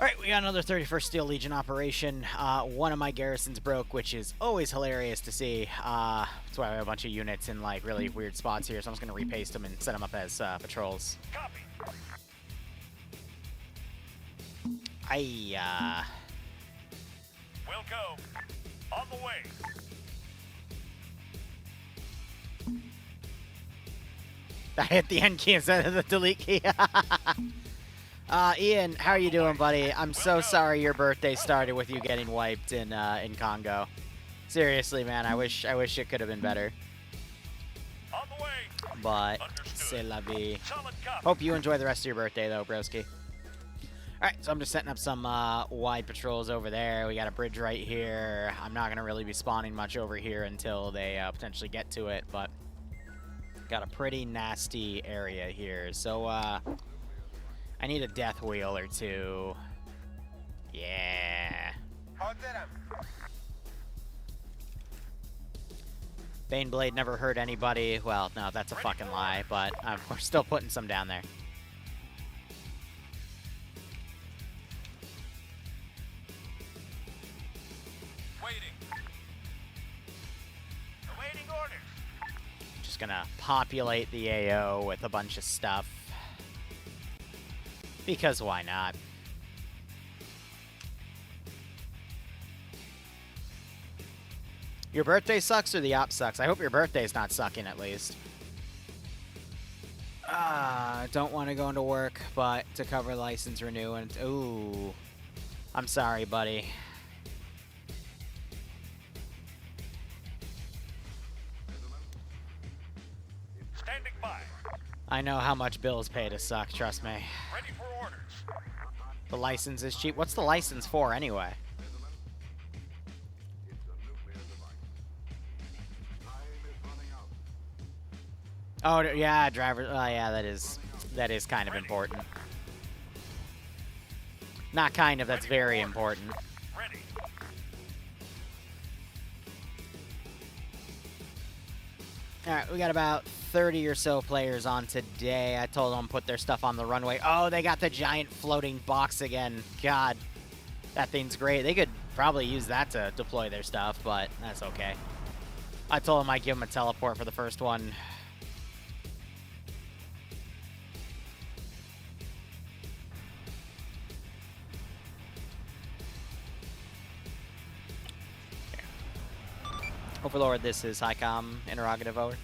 Alright, we got another 31st Steel Legion operation. One of my garrisons broke, which is always hilarious to see. That's why I have a bunch of units in like really weird spots here, so I'm just going to repaste them and set them up as patrols. Copy. We'll go. On the way. I hit the N key instead of the delete key. Ian, how are you doing, buddy? I'm so sorry your birthday started with you getting wiped in Congo. Seriously, man, I wish it could have been better. On the way. But c'est la vie. Hope you enjoy the rest of your birthday, though, broski. Alright, so I'm just setting up some wide patrols over there. We got a bridge right here. I'm not going to really be spawning much over here until they potentially get to it, but got a pretty nasty area here. So, I need a death wheel or two. Yeah. Baneblade never hurt anybody. Well, no, that's a fucking lie, but we're still putting some down there. Awaiting orders. Just gonna populate the AO with a bunch of stuff. Because why not? Your birthday sucks or the op sucks? I hope your birthday's not sucking at least. Don't want to go into work, but to cover license renew and ooh. I'm sorry, buddy. Standing by. I know how much bills pay to suck, trust me. Ready for orders. The license is cheap. What's the license for anyway? Oh, yeah, driver. Oh, yeah, that is kind of important. Not kind of, that's very important. Ready. Alright, we got about 30 or so players on today. I told them to put their stuff on the runway. Oh, they got the giant floating box again. God, that thing's great. They could probably use that to deploy their stuff, but that's okay. I told them I'd give them a teleport for the first one. Overlord, this is HiCom. Interrogative, over.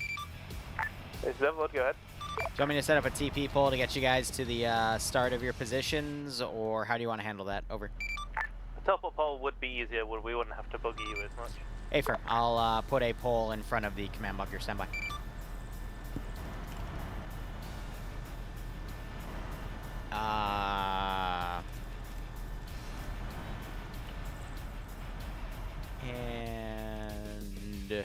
This is Overlord, go ahead. Do you want me to set up a TP poll to get you guys to the start of your positions, or how do you want to handle that? Over. A teleport pole would be easier, we wouldn't have to buggy you as much. Affirm. I'll put a pole in front of the command bunker. Stand by. And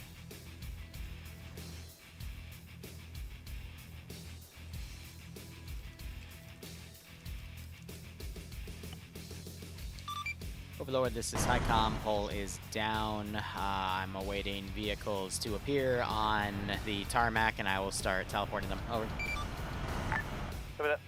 Overlord, this is HiCom. Pole is down. I'm awaiting vehicles to appear on the tarmac, and I will start teleporting them. Over. Over there.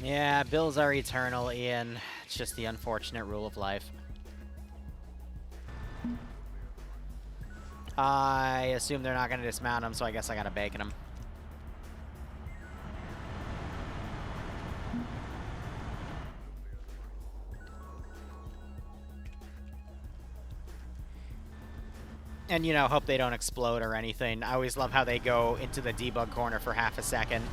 Yeah, bills are eternal, Ian. It's just the unfortunate rule of life. I assume they're not going to dismount them, so I guess I got to bacon them. And, you know, hope they don't explode or anything. I always love how they go into the debug corner for half a second.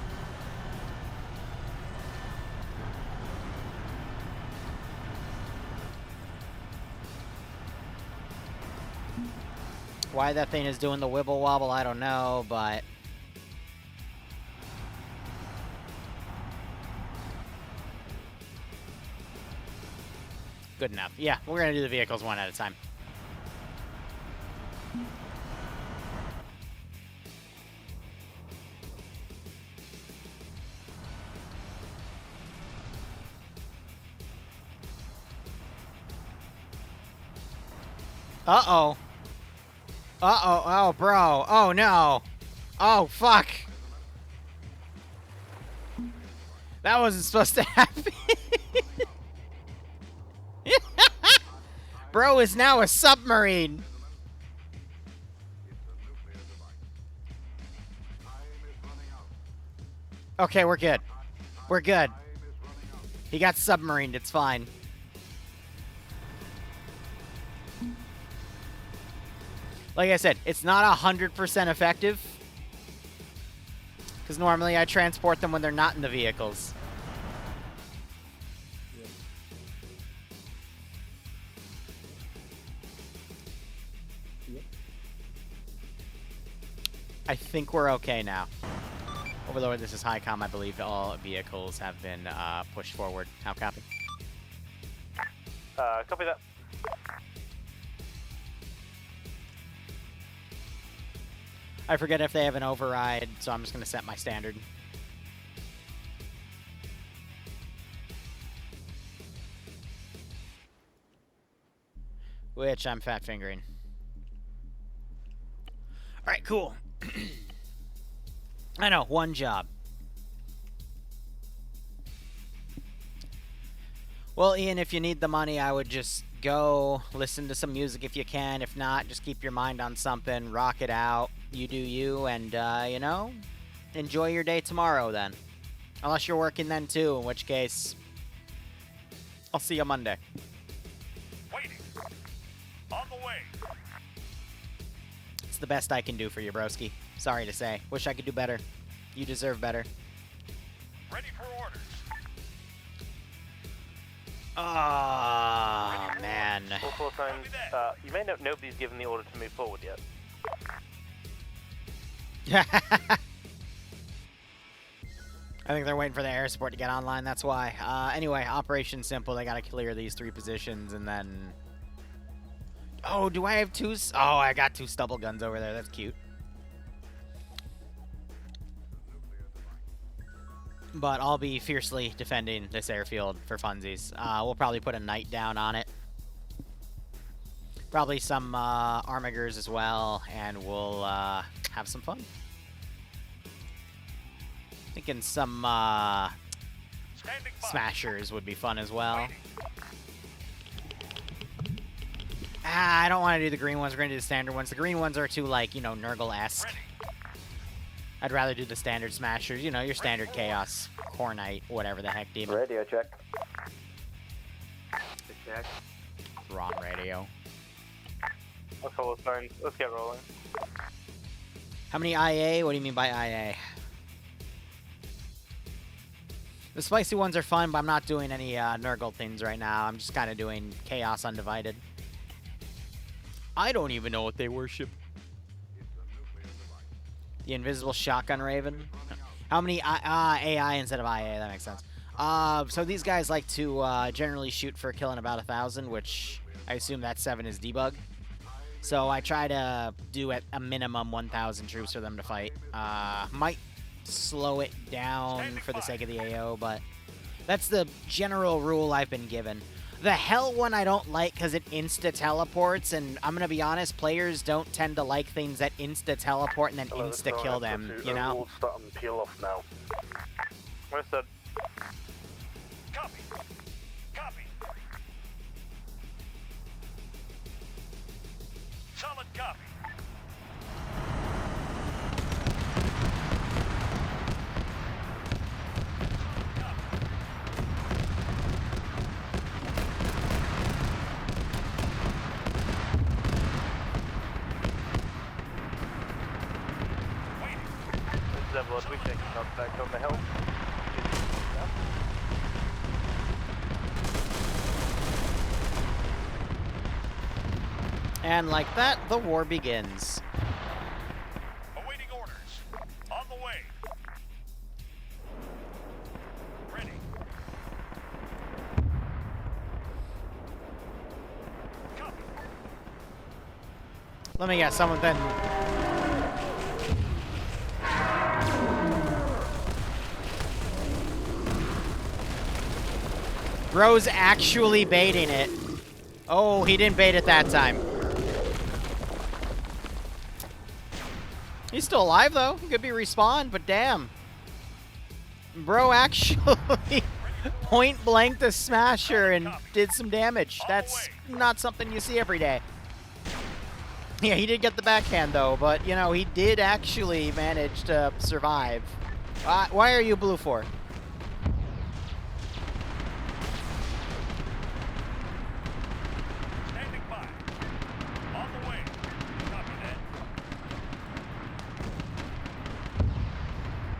Why that thing is doing the wibble wobble, I don't know, but good enough. Yeah, we're gonna do the vehicles one at a time. Uh-oh. Uh-oh. Oh, bro. Oh, no. Oh, fuck. That wasn't supposed to happen. Bro is now a submarine. Okay, we're good. We're good. He got submarined. It's fine. Like I said, it's not 100% effective. Because normally I transport them when they're not in the vehicles. I think we're okay now. Overlord, this is Highcom. I believe all vehicles have been pushed forward. How copy? Copy that. I forget if they have an override, so I'm just going to set my standard. Which I'm fat fingering. Alright, cool. I know, one job. Well, Ian, if you need the money, I would just go listen to some music if you can. If not, just keep your mind on something, rock it out. You do you, and, you know, enjoy your day tomorrow then. Unless you're working then too, in which case, I'll see you Monday. Waiting. On the way. It's the best I can do for you, broski. Sorry to say. Wish I could do better. You deserve better. Ready for orders. Oh, man. All signs. You may note nobody's given the order to move forward yet. I think they're waiting for the air support to get online, that's why. Anyway, Operation Simple, they gotta clear these 3 positions, and then... Oh, do I have 2? Oh, I got 2 stubble guns over there, that's cute. But I'll be fiercely defending this airfield for funsies. We'll probably put a knight down on it. Probably some armigers as well, and we'll have some fun. Thinking some smashers would be fun as well. I don't want to do the green ones. We're going to do the standard ones. The green ones are too, like, you know, Nurgle-esque. I'd rather do the standard smashers. You know, your standard chaos, core knight, whatever the heck, demon. Radio check. Check. Wrong radio. Okay, well, signs. Let's get rolling. How many IA? What do you mean by IA? The spicy ones are fun, but I'm not doing any Nurgle things right now. I'm just kind of doing Chaos Undivided. I don't even know what they worship. The Invisible Shotgun Raven. How many AI instead of IA? That makes sense. So these guys like to generally shoot for killing about 1,000, which I assume that 7 is debug. So I try to do at a minimum 1,000 troops for them to fight. Might slow it down for the sake of the AO, but that's the general rule I've been given. The hell one I don't like because it insta-teleports, and I'm going to be honest, players don't tend to like things that insta-teleport and then insta-kill them, you know? Start and peel off now. Where's that? Copy. Copy. Solid copy. What we taking up back on the hill. And like that, the war begins. Awaiting orders. On the way. Ready. Copy. Let me guess, someone then... Bro's actually baiting it. Oh, he didn't bait it that time. He's still alive, though. He could be respawned, but damn. Bro actually point blanked the Smasher and did some damage. That's not something you see every day. Yeah, he did get the backhand, though, but, you know, he did actually manage to survive. Why are you blue for? Standing by. On the way. Copy that.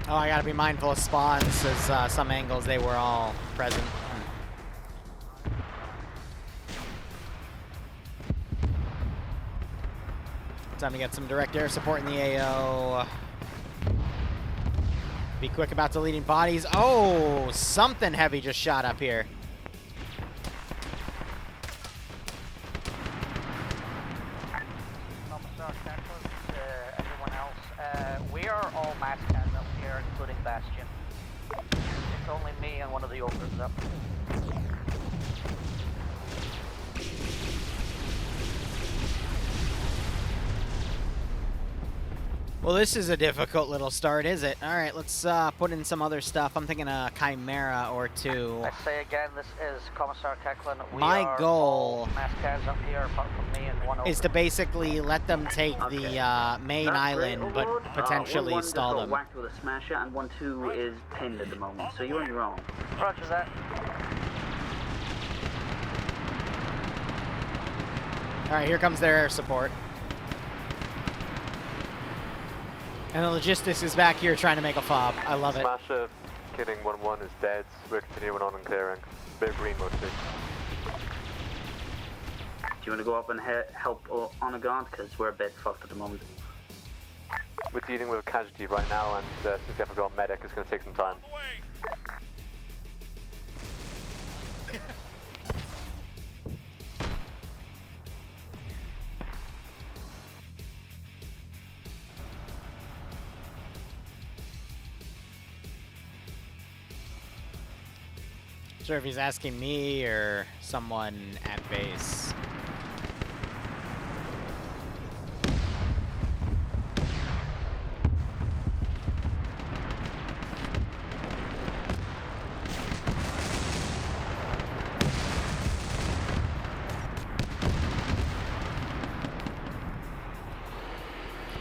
Oh, I gotta be mindful of spawns, as some angles they were all present. Time to get some direct air support in the AO. Be quick about deleting bodies. Oh, something heavy just shot up here. Everyone else, we are all masked up here, including Bastion. It's only me and one of the ogres up. Well, this is a difficult little start, is it? All right, let's put in some other stuff. I'm thinking a Chimera or two. I say again, this is Commissar Keklin. My goal masked up here, apart from me and one ogre. is to basically let them take the main island, but potentially stall them. Whacked with a smasher, and 1-2 is pinned at the moment, so you're on your own. Roger that. All right, here comes their air support. And the logistics is back here trying to make a fob. I love it. Smasher killing 1-1 is dead. We're continuing on and clearing. Bit of green mostly. Do you want to go up and help on a ground? Because we're a bit fucked at the moment. We're dealing with a casualty right now, and since we haven't got a medic, it's going to take some time. On the way. Sure if he's asking me or someone at base.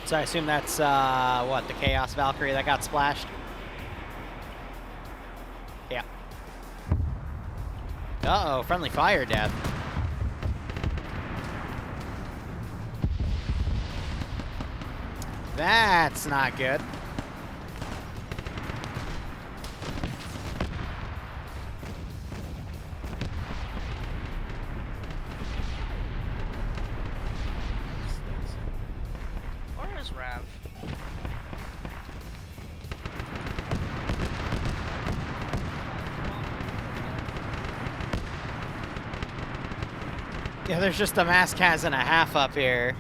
So I assume that's, what, the Chaos Valkyrie that got splashed? Yeah. Uh-oh, friendly fire death. That's not good. Where is Rav? Yeah, there's just a mass Kaz and a half up here.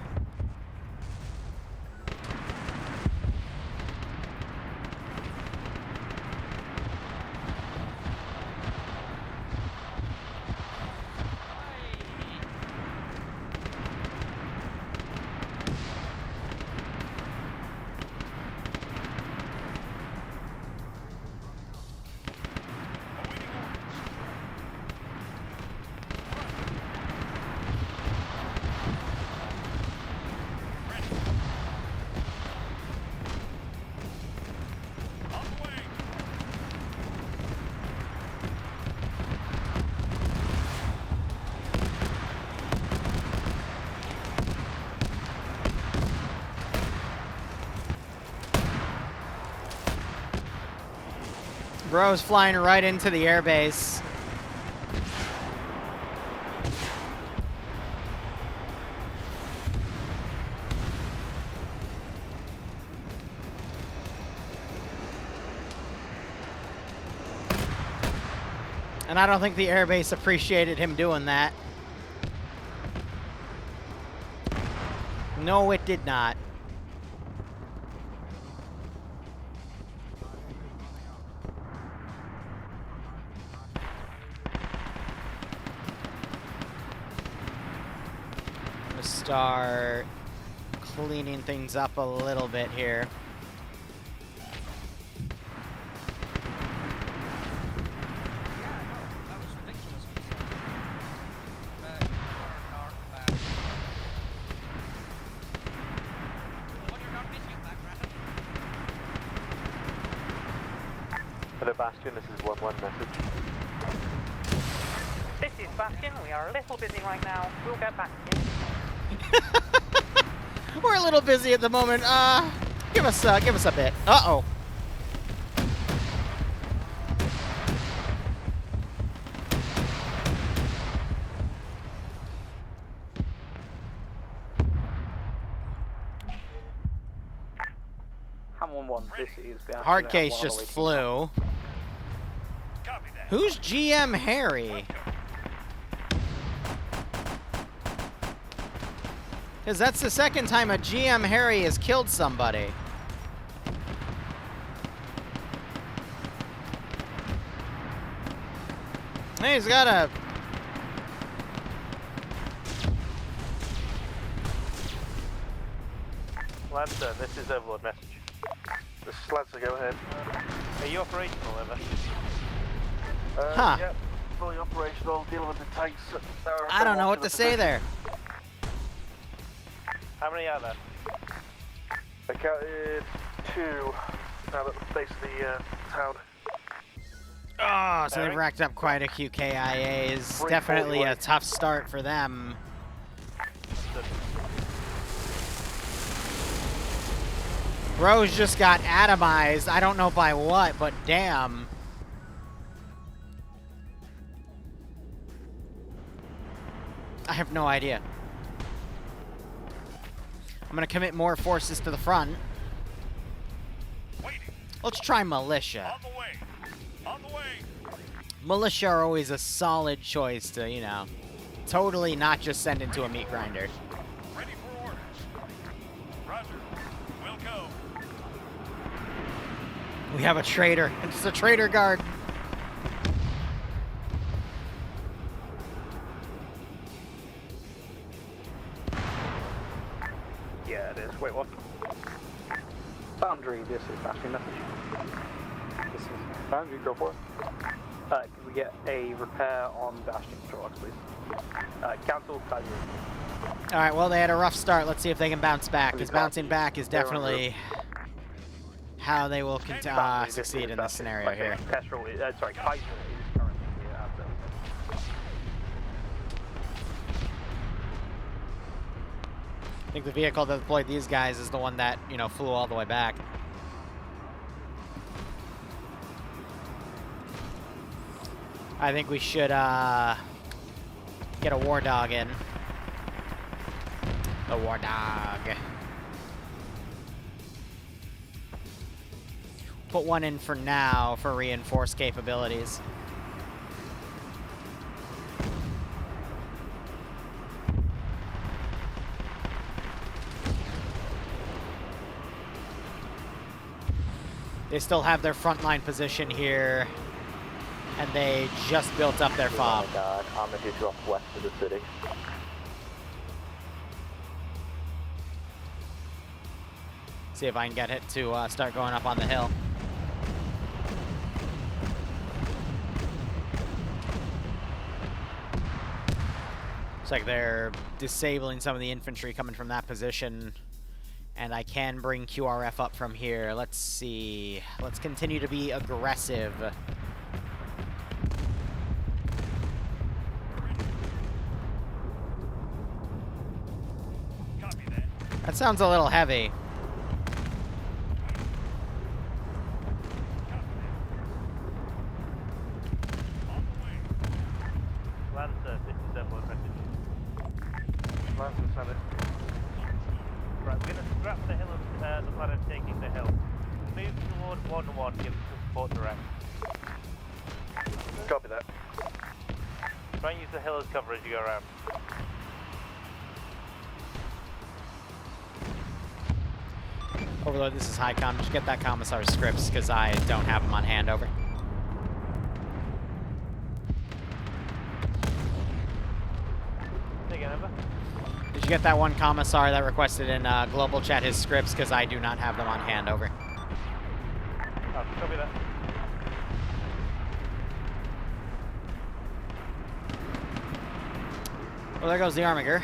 Bro's flying right into the airbase. And I don't think the airbase appreciated him doing that. No, it did not. Start cleaning things up a little bit here. Hello, Bastion. This is 1-1 message. This is Bastion. We are a little busy right now. We'll get back to you. We're a little busy at the moment. Give us a bit. Uh-oh. Ham 1-1. This is Bastion. Hard case just flew. Copy that. Who's GM Harry? Because that's the second time a GM Harry has killed somebody. Hey, he's got a... Lancer, this is Overlord message. This is Lancer, go ahead. Are you operational ever? Huh. Yep, fully operational, dealing with the tanks. I don't know what to say there. How many are there? I counted 2 down at the base of the town. Oh, so they've racked up quite a few KIAs. Definitely a tough start for them. Rose just got atomized. I don't know by what, but damn. I have no idea. I'm gonna commit more forces to the front. Waiting. Let's try militia. On the way. On the way. Militia are always a solid choice to, you know, totally not just send into a meat grinder. Ready for orders. Roger. We'll go. We have a traitor. It's a traitor guard. Yeah, it is. Wait, what? Boundary, this is Bastion message. This is Boundary, go for it. Can we get a repair on Bastion trucks, please? Cancel, value. Alright, well, they had a rough start. Let's see if they can bounce back, because bouncing back is definitely how they will succeed in this scenario here. Kestrel, sorry, Kaiser is currently at the... I think the vehicle that deployed these guys is the one that, you know, flew all the way back. I think we should get a war dog in. The war dog. Put one in for now for reinforced capabilities. They still have their frontline position here, and they just built up their fob. Oh my god, I'm gonna hit you off west of the city. See if I can get it to start going up on the hill. Looks like they're disabling some of the infantry coming from that position. And I can bring QRF up from here. Let's see. Let's continue to be aggressive. Copy that. That sounds a little heavy. On the way. Lancer, this is Overlord message. Lancer, send it. Right, we're going to scrap the hill of the plan of taking the hill. Move toward 1-1, give us the support direct. Copy that. Try and use the hill as cover as you go around. Overlord, this is Highcom. Just get that Commissar's scripts, because I don't have them on hand. Over. Say again, over. Did Did you get that one commissar that requested in global chat his scripts? Because I do not have them on hand. Over. Oh, copy that. Well, there goes the Armiger.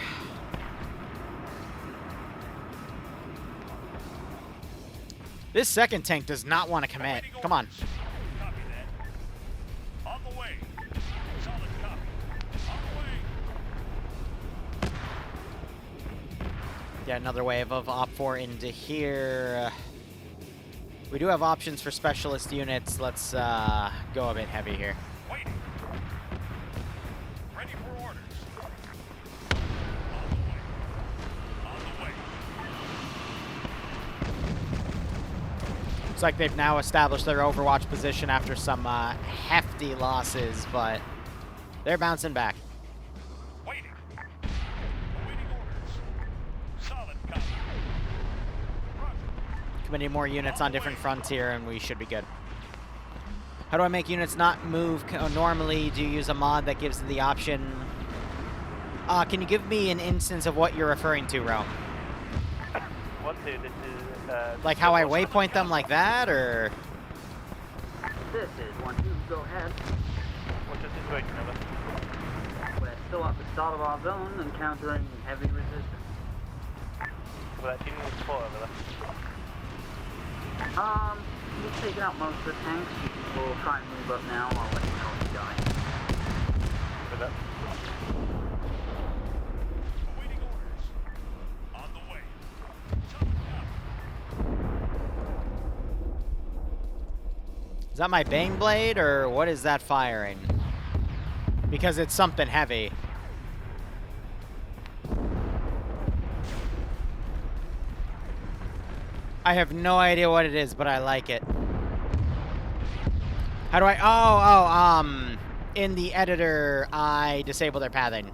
This second tank does not want to commit. Come on. Copy that. On the way. Solid copy. On the way. Get another wave of Op 4 into here. We do have options for specialist units. Let's go a bit heavy here. Waiting. Ready for orders. On the way. Looks like they've now established their Overwatch position after some hefty losses, but they're bouncing back. Waiting. Awaiting orders. Solid copy. Roger. Committing more units on different fronts here, and we should be good. How do I make units not move? Normally, do you use a mod that gives the option? Can you give me an instance of what you're referring to, Rome? This is Like how I waypoint them like that, or? This is 1-2, go ahead. what's the situation of it? We're still at the start of our zone, encountering heavy resistance. Well, that team was support over there. We've taken out most of the tanks. We'll try and move up now. I'll let you know if you die. With that. Awaiting orders. On the way. Solid copy. Is that my Bang Blade, or what is that firing? Because it's something heavy. I have no idea what it is, but I like it. How do I... in the editor, I disable their pathing.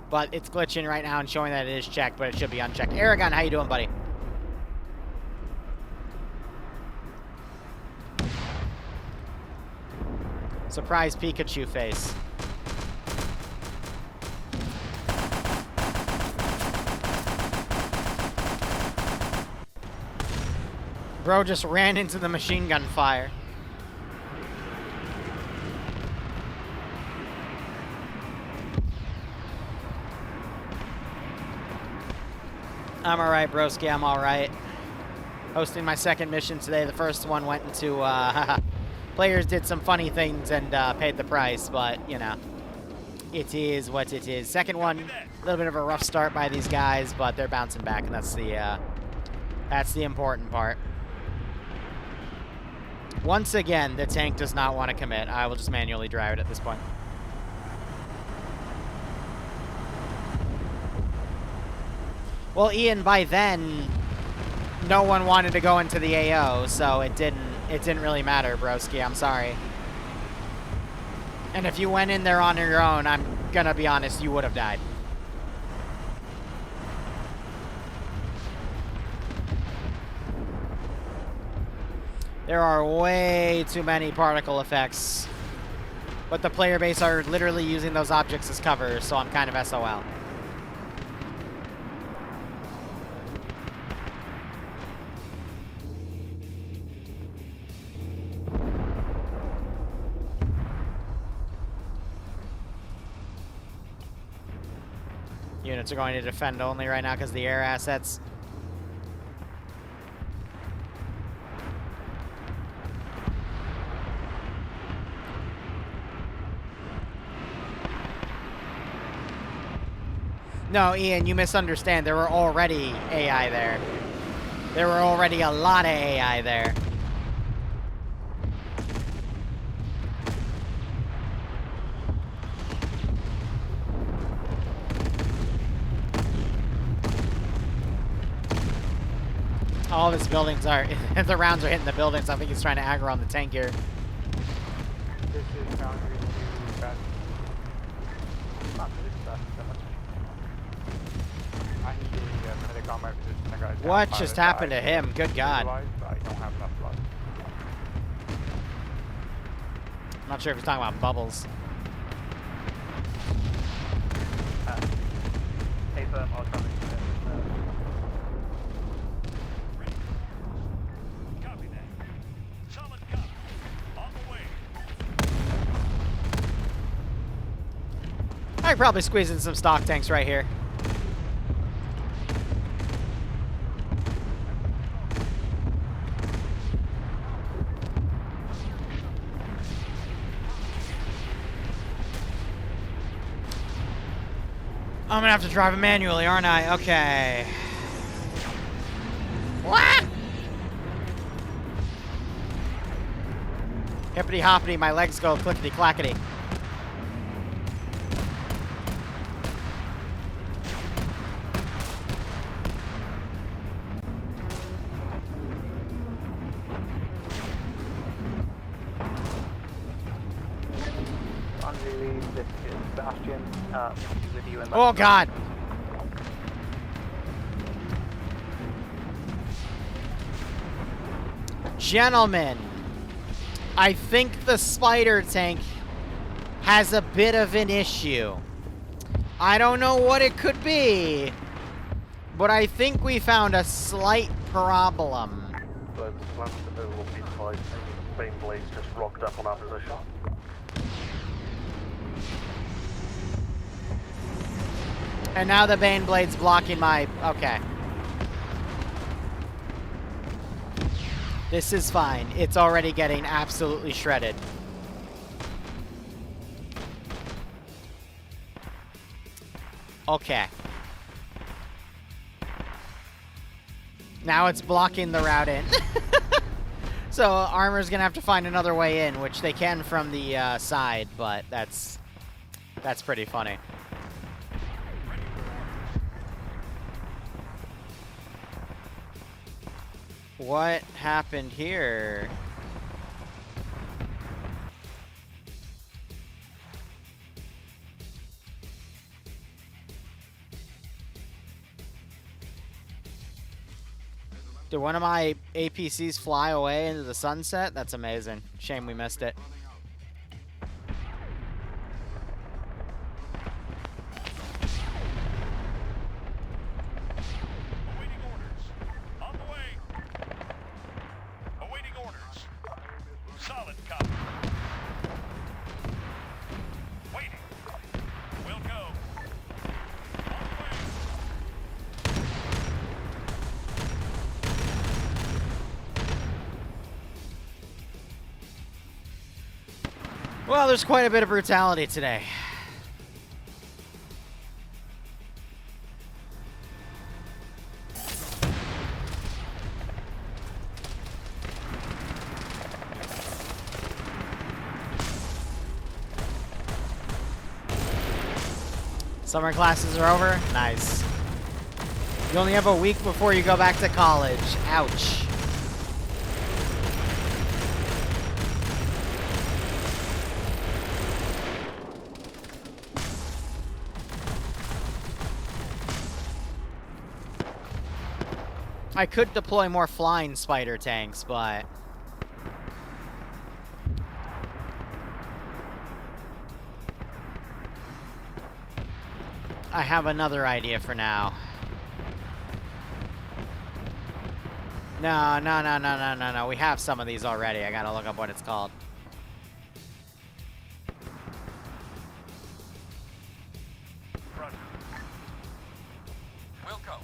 But it's glitching right now and showing that it is checked, but it should be unchecked. Aragon, how you doing, buddy? Surprise Pikachu face. Bro just ran into the machine gun fire. I'm alright, broski, I'm alright. Hosting my second mission today. The first one went into, players did some funny things and paid the price, but, you know, it is what it is. Second one, a little bit of a rough start by these guys, but they're bouncing back, and that's the important part. Once again, the tank does not want to commit. I will just manually drive it at this point. Well, Ian, by then, no one wanted to go into the AO, so it didn't really matter, broski. I'm sorry. And if you went in there on your own, I'm gonna be honest, you would have died. There are way too many particle effects, but the player base are literally using those objects as cover, so I'm kind of SOL. Units are going to defend only right now because of the air assets. No, Ian, you misunderstand. There were already AI there. There were already a lot of AI there. All of his buildings are, the rounds are hitting the buildings. I think he's trying to aggro on the tank here. This is boundary to best. Not this best. I need a medic on my position. I got What just happened to him? Good God. I don't have enough blood. I'm not sure if he's talking about bubbles. Hey, so I'll try and get Copy that. Solid copy. On the way. I could probably squeeze in some stock tanks right here. I'm gonna have to drive it manually, aren't I? Okay. What? Hippity hoppity, my legs go clickety clackety. Unreleased, this is Bastion. With you in Oh God. Gentlemen, I think the spider tank has a bit of an issue. I don't know what it could be, but I think we found a slight problem. So the plans to move will be tight. Bane Blades just rocked up on our position. And now the Bane Blade's blocking my... Okay. This is fine. It's already getting absolutely shredded. Okay. Now it's blocking the route in. So armor's gonna have to find another way in, which they can from the side, but that's pretty funny. What happened here? Did one of my APCs fly away into the sunset? That's amazing. Shame we missed it. Awaiting orders. On the way. Awaiting orders. Solid copy. Waiting. We'll go. On the way. Well, there's quite a bit of brutality today. Summer classes are over? Nice. You only have a week before you go back to college. Ouch. I could deploy more flying spider tanks, but... I have another idea for now. No. We have some of these already. I gotta look up what it's called. Roger. We'll go.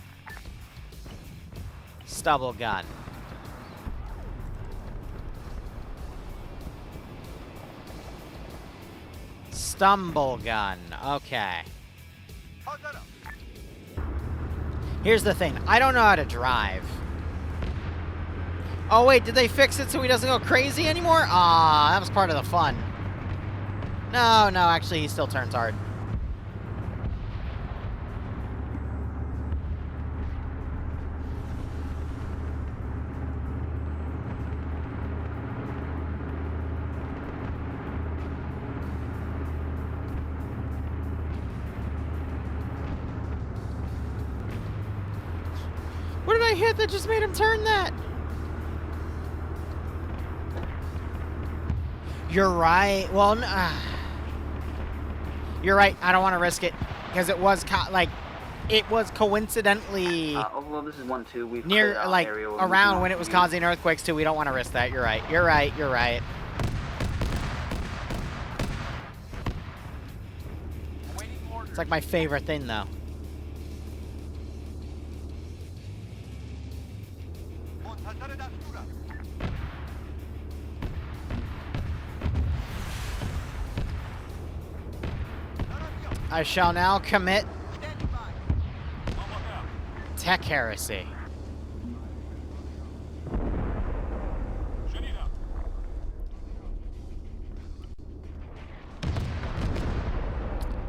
Stubble gun. Stumble gun. Okay. Here's the thing. I don't know how to drive. Oh, wait. Did they fix it so he doesn't go crazy anymore? Ah, that was part of the fun. No, actually, he still turns hard. What did I hit that just made him turn that? You're right. Well, you're right. I don't want to risk it because it was like it was coincidentally Although this is 1-2, we've near, cleared out an like, area where we around can when it was use- causing earthquakes too. We don't want to risk that. You're right. You're right. You're right. It's like my favorite thing, though. I shall now commit tech heresy.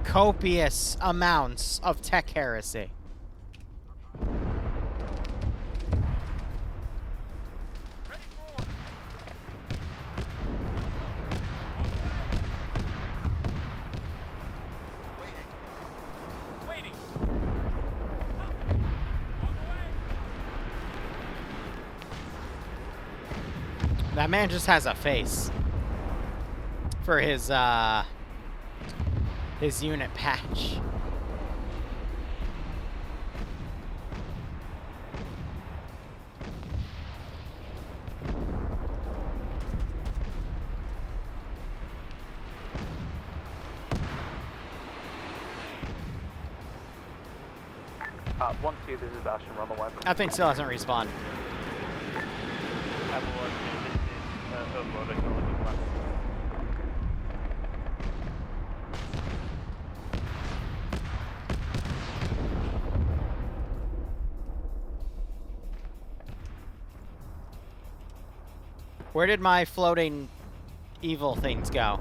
Copious amounts of tech heresy. That man just has a face for his unit patch. Once you, this is Bastion, run the weapon. That thing still hasn't respawned. This is Overlord acknowledging that. Where did my floating evil things go?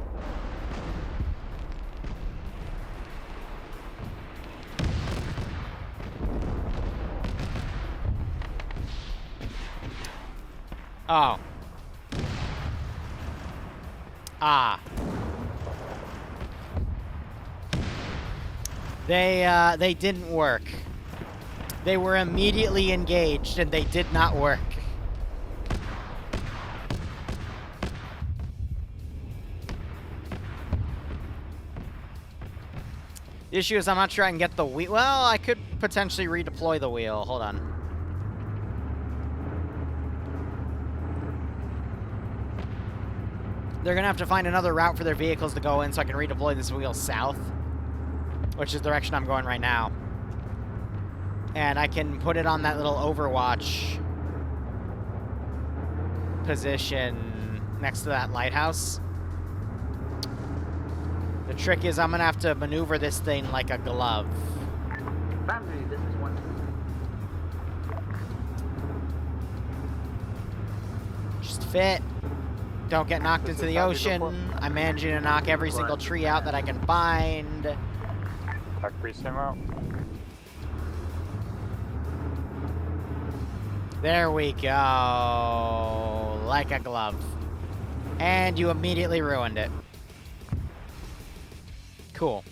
Oh. Ah. They didn't work. They were immediately engaged and they did not work. The issue is I'm not sure I can get the wheel. Well, I could potentially redeploy the wheel. Hold on. They're going to have to find another route for their vehicles to go in so I can redeploy this wheel south, which is the direction I'm going right now. And I can put it on that little Overwatch position next to that lighthouse. The trick is I'm going to have to maneuver this thing like a glove. Boundary, this is 1-2. Just fit. Don't get knocked into the ocean. I'm managing to knock every single tree out that I can find. Attack pre-sim out. There we go. Like a glove. And you immediately ruined it. Cool.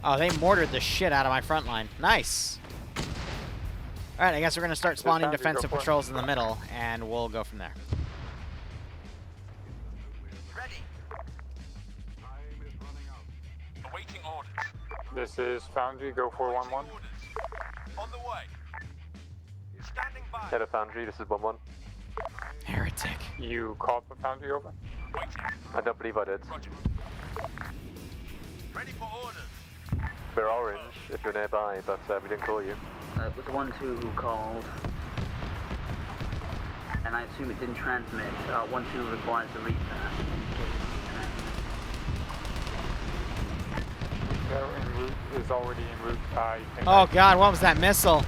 Oh, they mortared the shit out of my front line. Nice. Alright, I guess we're going to start spawning defensive patrols in the middle, and we'll go from there. Ready. Time is running out. Awaiting orders. This is Foundry, go 411. On the way. Standing by. Head of Foundry, this is 1-1. Heretic. You called for Foundry over? Waiting. I don't believe I did. Roger. Ready for orders. We're orange if you're nearby, but we didn't call you. It was 1-2 who called. And I assume it didn't transmit. 1-2 requires a restart. They're en route, is already en route. Oh god, what was that missile?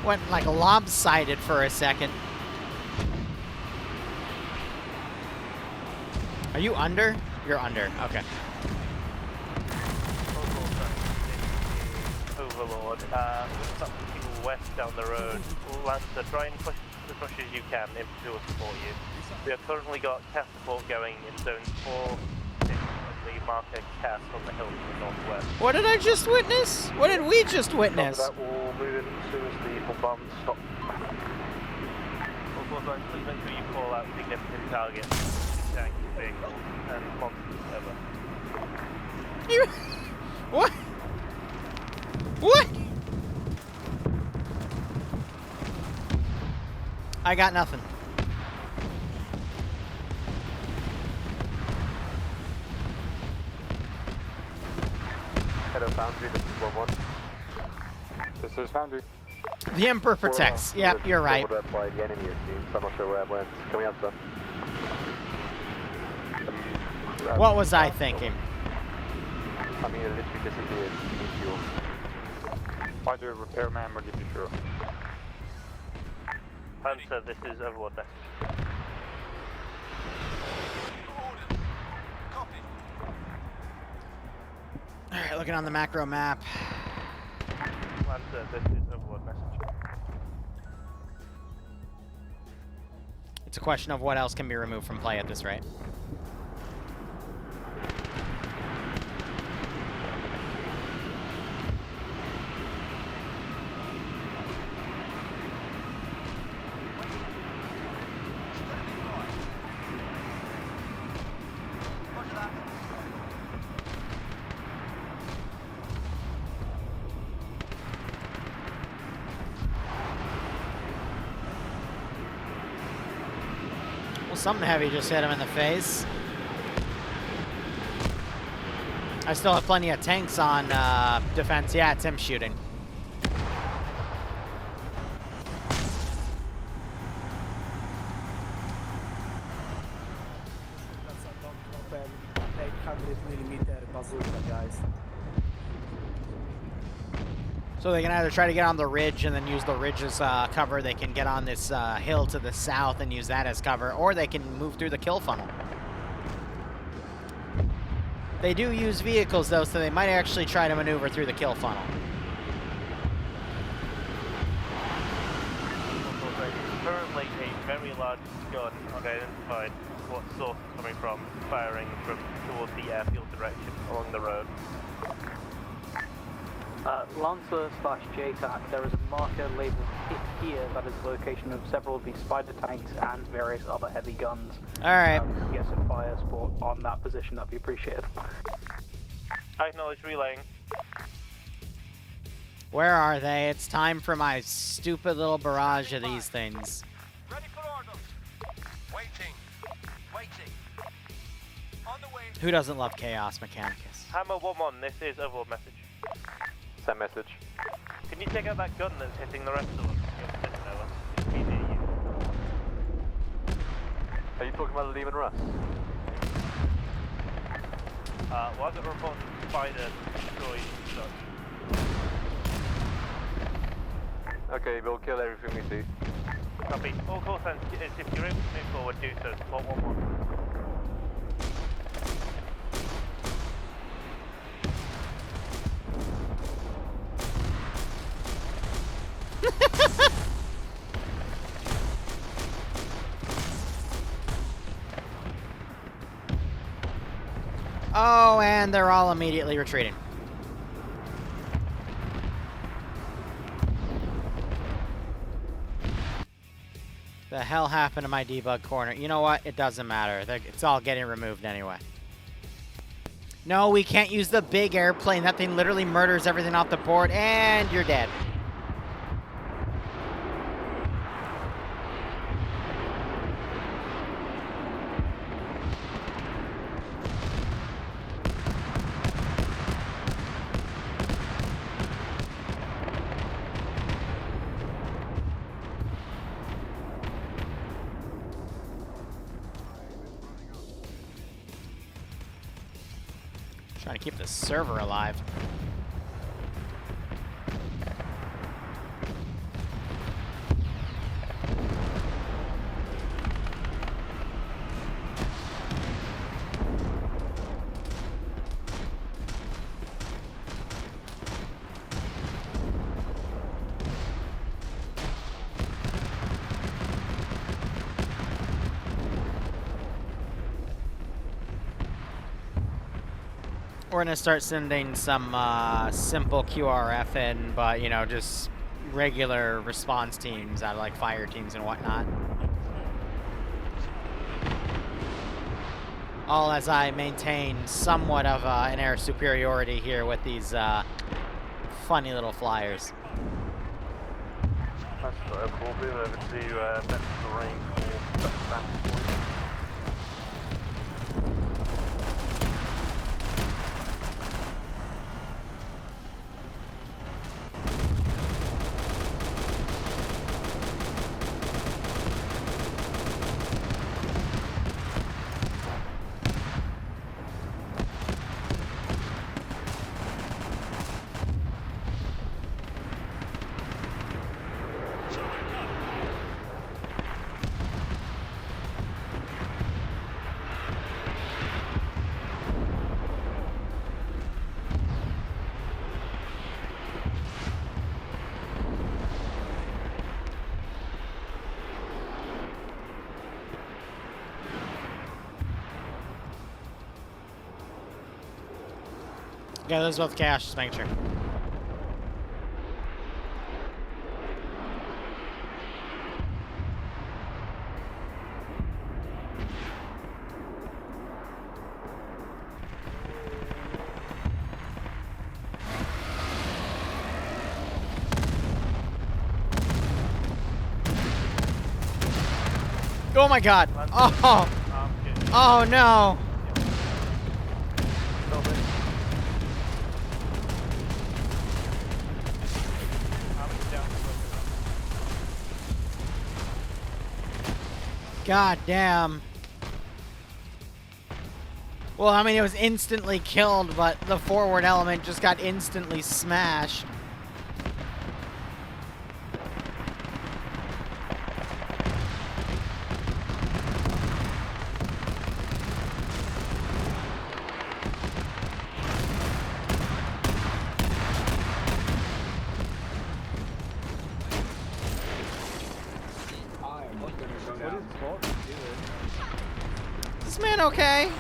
Went like lopsided for a second. Are you under? You're under. Okay. Overlord, something west down the road. Lancer, try and push as much as you can. Infantry will support you. We have currently got CAS support going in zones 4, 6, and the marker CAS on the hill to the northwest. What did I just witness? What did we just witness? That will move in as soon as the bombardment stop. We'll going, please make sure you call out significant targets, tanks, vehicles, and monsters over. What? What? I got nothing. Hello, Foundry, this is 1-1. This is Foundry. The Emperor protects. Yep, you're right. By the enemy, it seems. I'm not sure where it went. Can we answer? What was I thinking? I mean, it literally disappeared. Fuel. Roger, repairman, we'll give you fuel. Panthera, this is Overlord message. Alright, looking on the macro map. Panthera, this is Overlord message. It's a question of what else can be removed from play at this rate. Something heavy just hit him in the face. I still have plenty of tanks on defense. Yeah, it's him shooting. That's a long drop 800mm bazooka, guys. So they can either try to get on the ridge and then use the ridge as cover. They can get on this hill to the south and use that as cover, or they can move through the kill funnel. They do use vehicles though, so they might actually try to maneuver through the kill funnel. Currently, a very large gun unidentified what source is coming from, firing from towards the airfield direction along the road. Lancer/JTAC, there is a marker labeled here that is the location of several of these spider tanks and various other heavy guns. Alright. If you get some fire support on that position, that'd be appreciated. I acknowledge relaying. Where are they? It's time for my stupid little barrage of these things. Ready for orders. Waiting. Waiting. On the way. Who doesn't love Chaos Mechanicus? Hammer 1-1, this is Overlord message. Send message. Can you take out that gun that's hitting the rest of us? It's me near you. Are you talking about Lehman Russ? Why is it reported spider destroyed such? Okay, we'll kill everything we see. Copy. All call signs, if you're able to move forward, do so. Support 1-1. Oh, and they're all immediately retreating. The hell happened to my debug corner? You know what? It doesn't matter. It's all getting removed anyway. No, we can't use the big airplane. That thing literally murders everything off the board, and you're dead. Trying to keep the server alive. We're gonna start sending some simple QRF in, but you know, just regular response teams out of like fire teams and whatnot. All as I maintain somewhat of an air superiority here with these funny little flyers. That's not a we'll move over to Ben's Marine for that point. Yeah, those are both cash, just making sure. Oh my god! Oh! Oh no! God damn. Well, I mean, it was instantly killed, but the forward element just got instantly smashed. Is this man okay?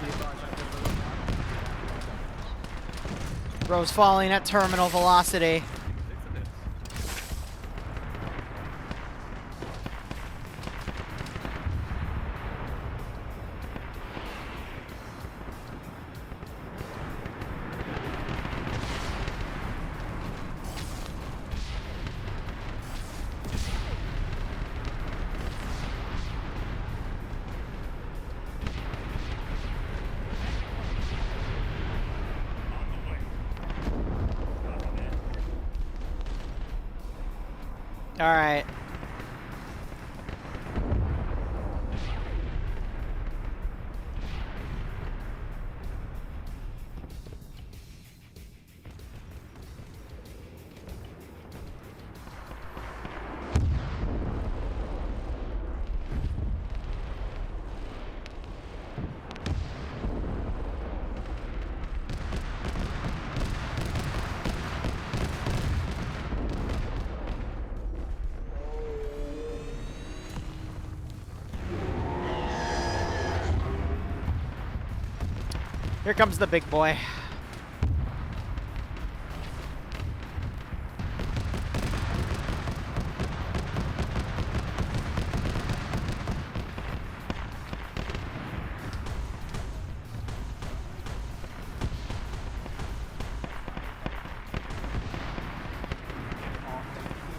Bro's falling at terminal velocity. All right. Here comes the big boy.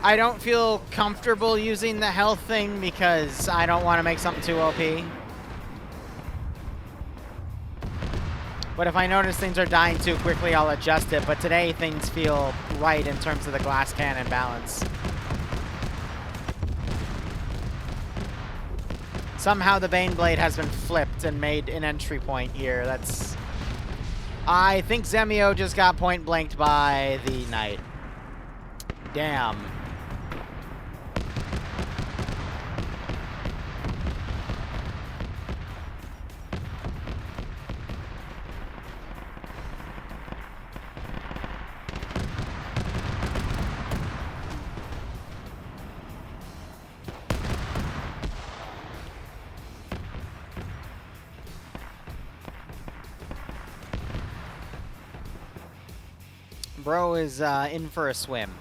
I don't feel comfortable using the health thing because I don't want to make something too OP. But if I notice things are dying too quickly, I'll adjust it. But today, things feel right in terms of the glass cannon balance. Somehow the Baneblade has been flipped and made an entry point here. That's... I think Zemio just got point blanked by the Knight. Damn. Bro is in for a swim.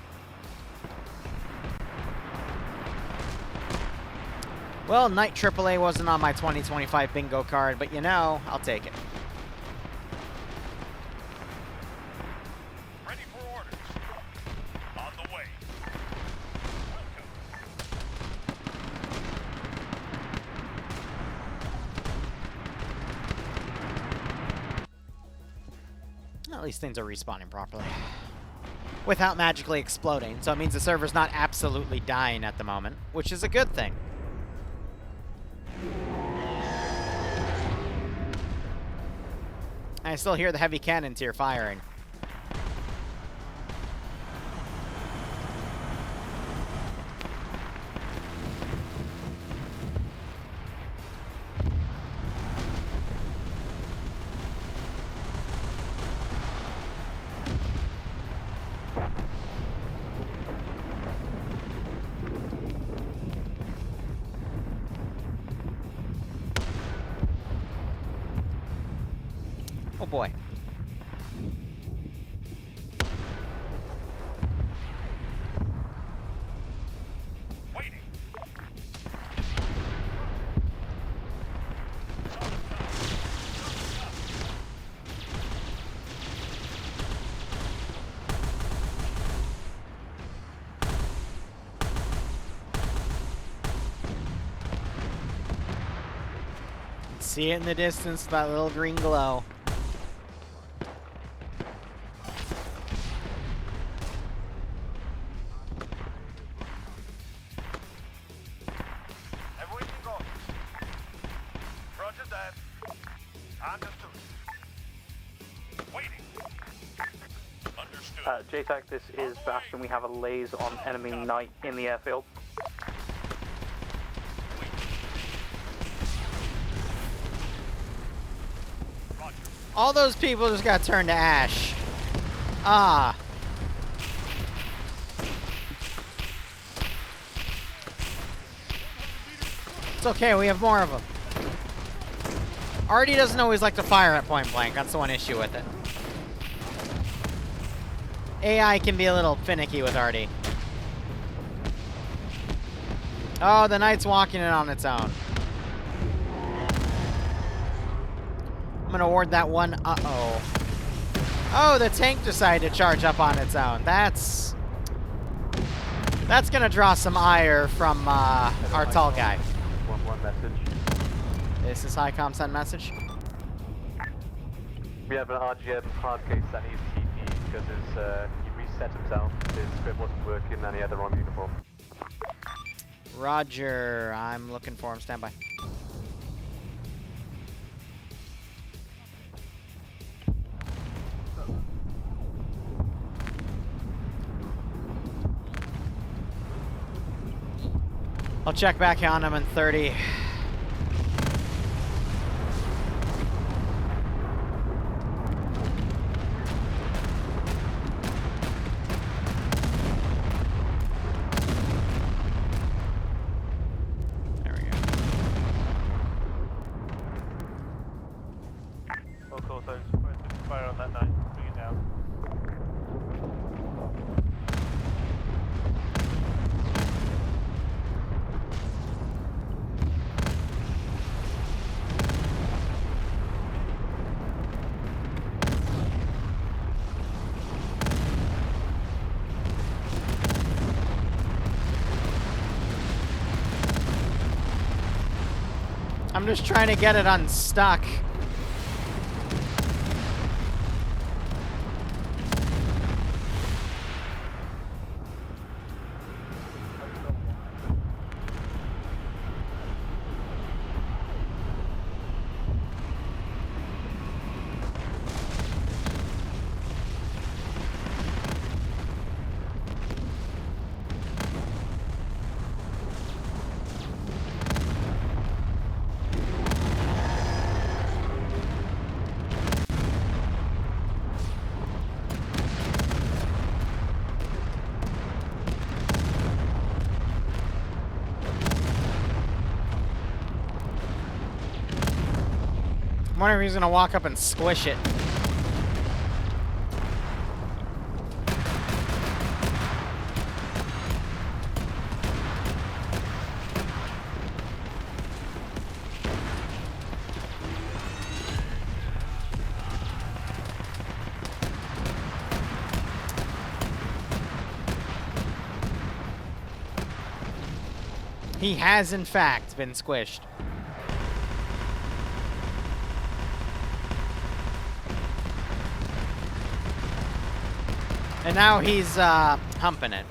Well, Knight AAA wasn't on my 2025 bingo card, but you know, I'll take it. Ready for orders. On the way. Welcome. At least things are respawning properly. Without magically exploding, so it means the server's not absolutely dying at the moment, which is a good thing. I still hear the heavy cannons here firing. Oh boy. Waiting. See it in the distance, that little green glow. Everything goes. Roger that. Understood. Waiting. Understood. JTAC, this is Bastion. We have a laze on enemy Knight in the airfield. All those people just got turned to ash. Ah. It's okay, we have more of them. Artie doesn't always like to fire at point blank. That's the one issue with it. AI can be a little finicky with Artie. Oh, the Knight's walking it on its own. I'm gonna ward that one. Uh-oh. Oh, the tank decided to charge up on its own. That's gonna draw some ire from our tall guy. One message. This is Highcom send message. We have an RGM hard case that needs TP because he reset himself. His script wasn't working and he had the wrong uniform. Roger. I'm looking for him. Stand by. I'll check back on him in 30. There we go. Cool, so fire on that Knight. Bring it down. I'm just trying to get it unstuck. I wonder if he's gonna walk up and squish it. He has, in fact, been squished. And now he's humping it.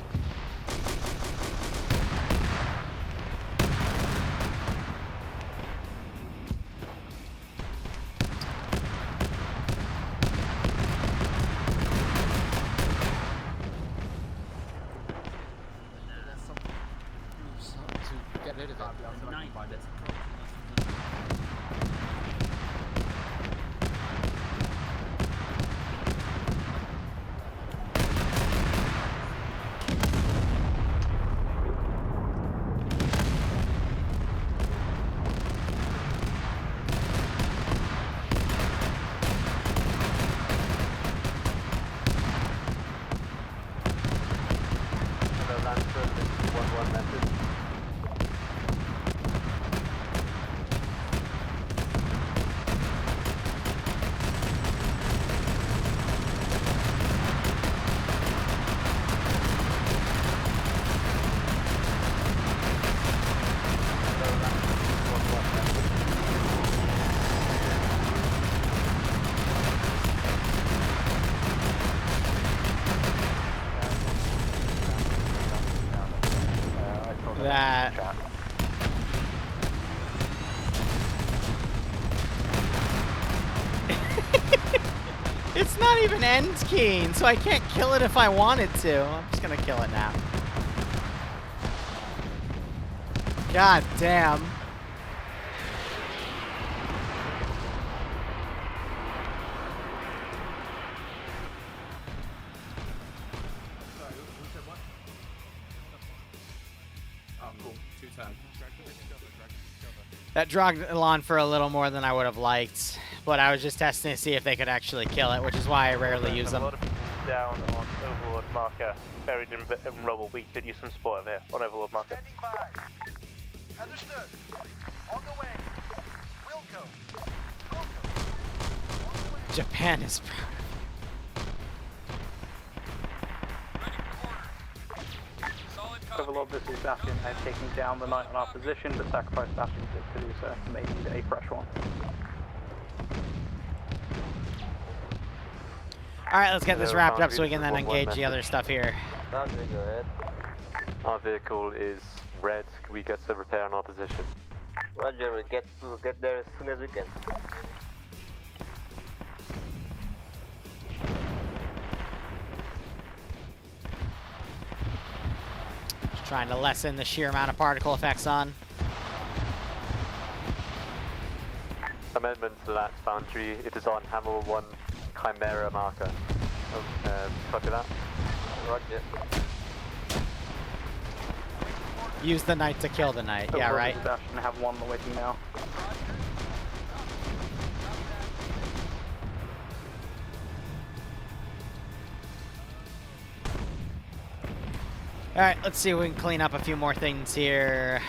That. It's not even end keying, so I can't kill it if I wanted to. I'm just gonna kill it now. God damn. That dragged on for a little more than I would have liked, but I was just testing to see if they could actually kill it, which is why I rarely use them. A lot of people down on Overlord marker, buried in rubble. We could use some support over here on Overlord marker. Standing by. Understood. On the way. Will go. Japan is proud. Overlord, this is Bastion. I'm taking down the knight on our position, but sacrifice Bastion to do so. May need a fresh one. Alright, let's get this wrapped up so we can then engage the other stuff here. Foundry, go ahead. Our vehicle is red. Can we get some repair on our position? Roger, we'll get there as soon as we can. Just trying to lessen the sheer amount of particle effects on. Amendment to that boundary. It is on Hammer 1 Chimera marker. Copy that. Roger. Use the knight to kill the knight. Yeah, right. Bastion, have one waiting now. Alright, let's see if we can clean up a few more things here.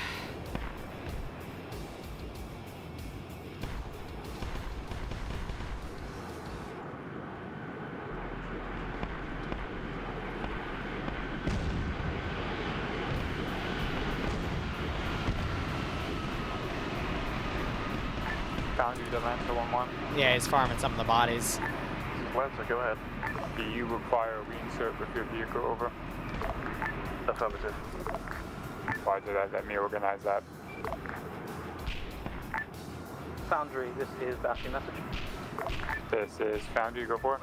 Found you, the Lancer 1-1. Yeah, he's farming some of the bodies. Lancer, go ahead. Do you require a reinsert with your vehicle over? Affirmative. Roger that, let me organize that. Foundry, this is Bastion message. This is Foundry, go for it.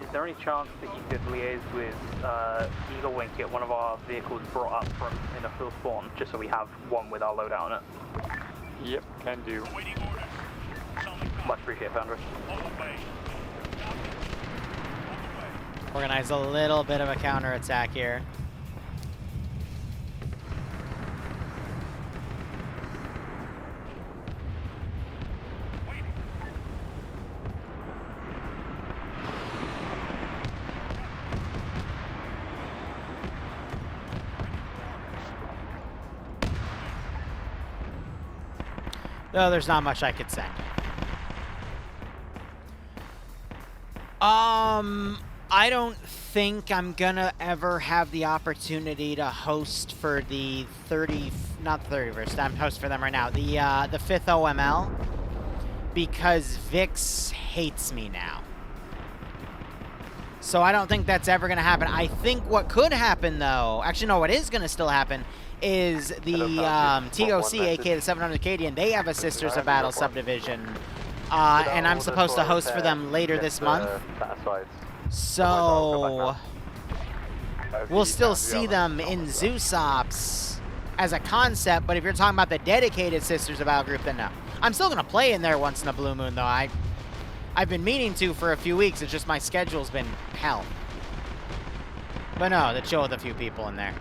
Is there any chance that you could liaise with Eagle Wing, get one of our vehicles brought up from in a full spawn, just so we have one with our loadout on it? Yep, can do. Awaiting orders. Much appreciated, Foundry. On the way. Organize a little bit of a counterattack here. Though there's not much I could send. I don't think I'm gonna ever have the opportunity to host for the not the 31st. I'm host for them right now. The 5th OML, because Vix hates me now. So I don't think that's ever going to happen. I think what could happen, though, actually, no, what is going to still happen is the TOC, aka the 700 Acadian, they have a Sisters of Battle subdivision, and I'm supposed to host for them later this month. So we'll still see them in Zeus Ops as a concept, but if you're talking about the dedicated Sisters of Battle group, then no. I'm still going to play in there once in a blue moon, though. I've been meaning to for a few weeks. It's just my schedule's been hell. But no, to chill with a few people in there.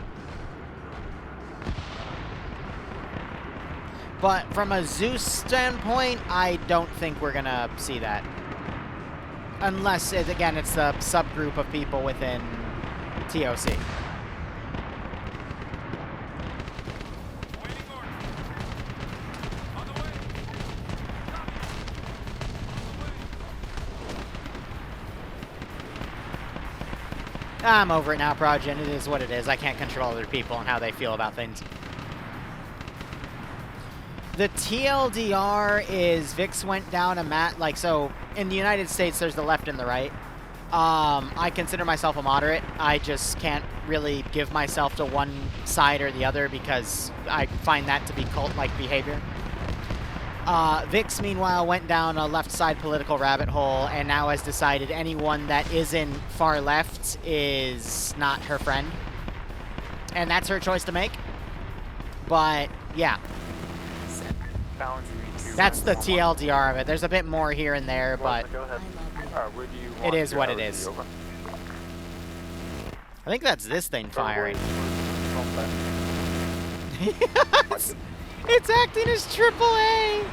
But from a Zeus standpoint, I don't think we're going to see that. Unless, again, it's a subgroup of people within TOC. I'm over it now, Progen. It is what it is. I can't control other people and how they feel about things. The TLDR is Vix went down a mat, like, so in the United States, there's the left and the right. I consider myself a moderate. I just can't really give myself to one side or the other because I find that to be cult-like behavior. Vix, meanwhile, went down a left side political rabbit hole and now has decided anyone that isn't far left is not her friend. And that's her choice to make. But, yeah. That's the TLDR of it. There's a bit more here and there, but it is what it is. I think that's this thing firing. It's acting as AAA!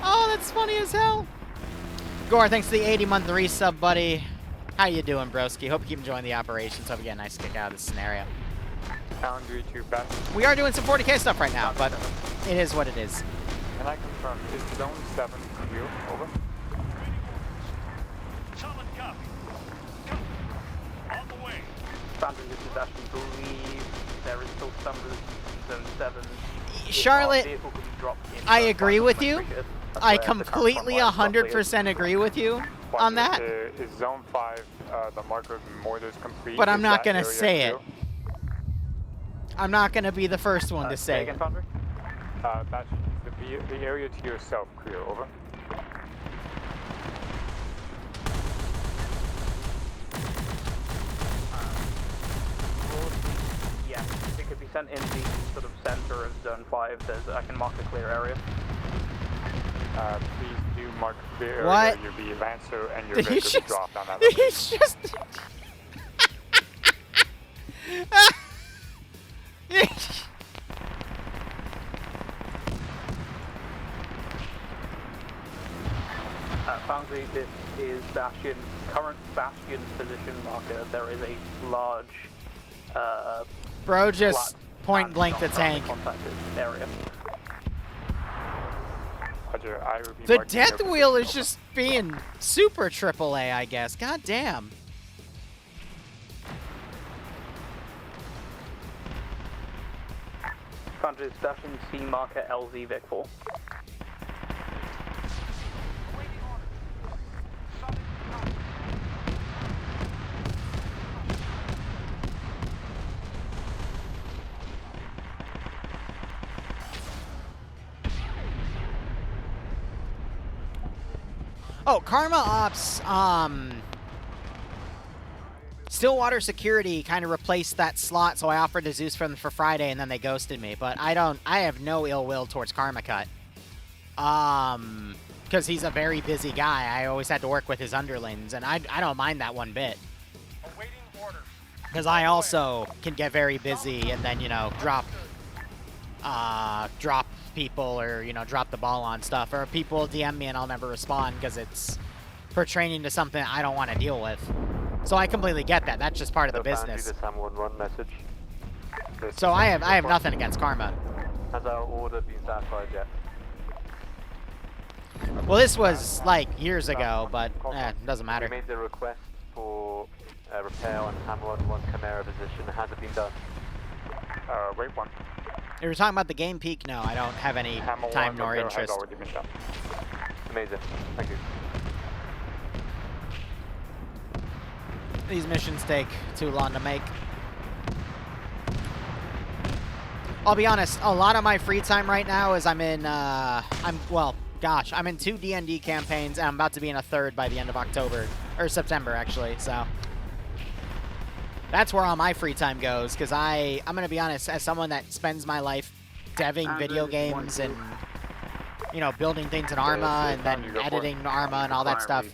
Oh, that's funny as hell. Gore, thanks to the 80-month resub, buddy. How you doing, broski? Hope you keep enjoying the operations. Hope you get a nice kick out of this scenario. Boundary 2 back. We are doing some 40k stuff right now, but it is what it is. Can I confirm, is Zone 7 you? Over. Solid copy. On the way. Boundary, this is Ashton. Believe there is still some Zone 7. Charlotte, I agree with you. I completely 100% agree with you on that. Is Zone 5 the marker of mortars complete? But I'm not going to say it. I'm not going to be the first one to say it. That's the area to yourself, clear, over. Yeah, it could be sent in the sort of center of Zone 5. I can mark a clear area. Please do mark a clear area. What? You'll be Lancer and your vehicle will be dropped on that. He's just... Foundry, this is Bastion, current Bastion position marker. There is a large Bro just point blank the tank. Area. Roger, I will be The death wheel is just being super AAA, I guess. God damn. Foundry, Bastion, C marker, LZ, Vic 4. Oh, Karma Ops, Stillwater Security kind of replaced that slot, so I offered to Zeus for them for Friday, and then they ghosted me. But I have no ill will towards Karma Cut. Because he's a very busy guy. I always had to work with his underlings, and I don't mind that one bit. Because I also can get very busy and then, you know, drop people or, you know, drop the ball on stuff. Or people DM me and I'll never respond because it's pertaining to something I don't want to deal with. So I completely get that. That's just part of the business. Message. So I have nothing against Karma. Has our order been satisfied yet? Well, this was like years ago, but it doesn't matter. We made the request for repair on Hammer 1 Chimera position. Has it been done? Wait one. You were talking about the game peak? No, I don't have any Hammer time 1 nor repair has interest. already been done. Amazing. Thank you. These missions take too long to make. I'll be honest, a lot of my free time right now is I'm in, I'm in 2 D&D campaigns, and I'm about to be in a 3rd by the end of October, or September, actually, so. That's where all my free time goes, because I'm going to be honest, as someone that spends my life deving video games and, you know, building things in Arma and then editing Arma and all that stuff,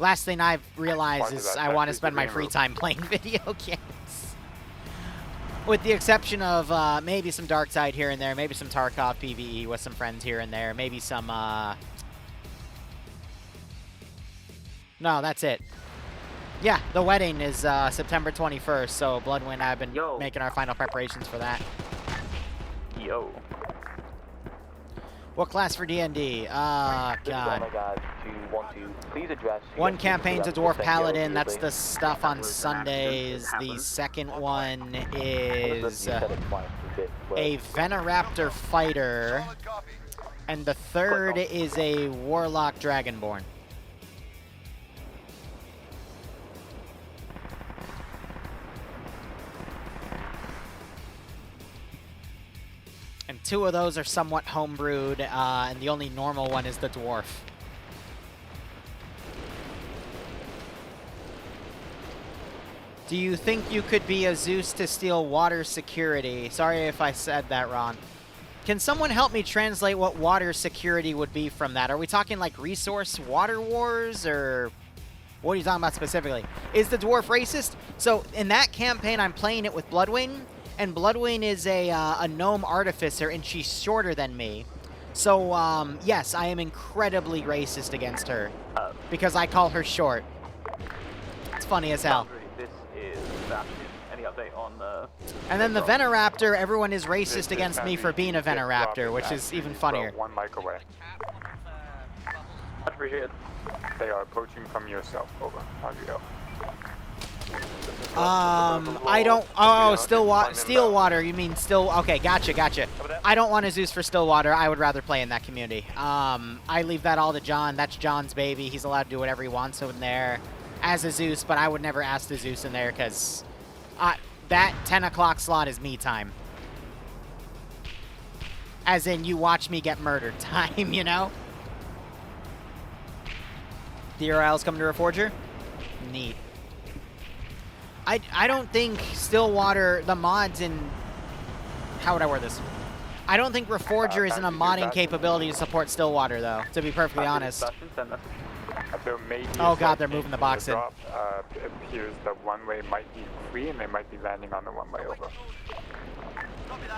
last thing I've realized is I want to spend my free time playing video games. With the exception of maybe some Darkside here and there, maybe some Tarkov PvE with some friends here and there, maybe some, no, that's it. Yeah, the wedding is September 21st, so Bloodwind, I've been making our final preparations for that. Yo. What class for D&D? God. One campaign's a Dwarf Paladin, that's the stuff on Sundays. The second one is a Venoraptor Fighter, and the third is a Warlock Dragonborn. And 2 of those are somewhat homebrewed, and the only normal one is the Dwarf. Do you think you could be a Zeus to steal water security? Sorry if I said that wrong. Can someone help me translate what water security would be from that? Are we talking like resource water wars, or what are you talking about specifically? Is the Dwarf racist? So in that campaign, I'm playing it with Bloodwing. And Bloodwing is a gnome artificer, and she's shorter than me. So, yes, I am incredibly racist against her. Because I call her short. It's funny as hell. This is Bastion. Any update on the... And then the Venoraptor, everyone is racist against me for being a Venoraptor, which is even funnier. 1 mic away. Much appreciated. They are approaching from your south. Over. How do you go? I don't... Oh, Stillwater. You mean still... Okay, gotcha. I don't want to Zeus for Stillwater. I would rather play in that community. I leave that all to John. That's John's baby. He's allowed to do whatever he wants in there as a Zeus, but I would never ask the Zeus in there because that 10 o'clock slot is me time. As in, you watch me get murdered time, you know? DRL's coming to Reforger? Neat. I don't think Stillwater, the mods in... How would I word this? I don't think Reforger is in a modding capability to support Stillwater, though, to be perfectly honest. Oh god, they're moving the box in. It appears the one-way might be free, and they might be landing on the one-way over.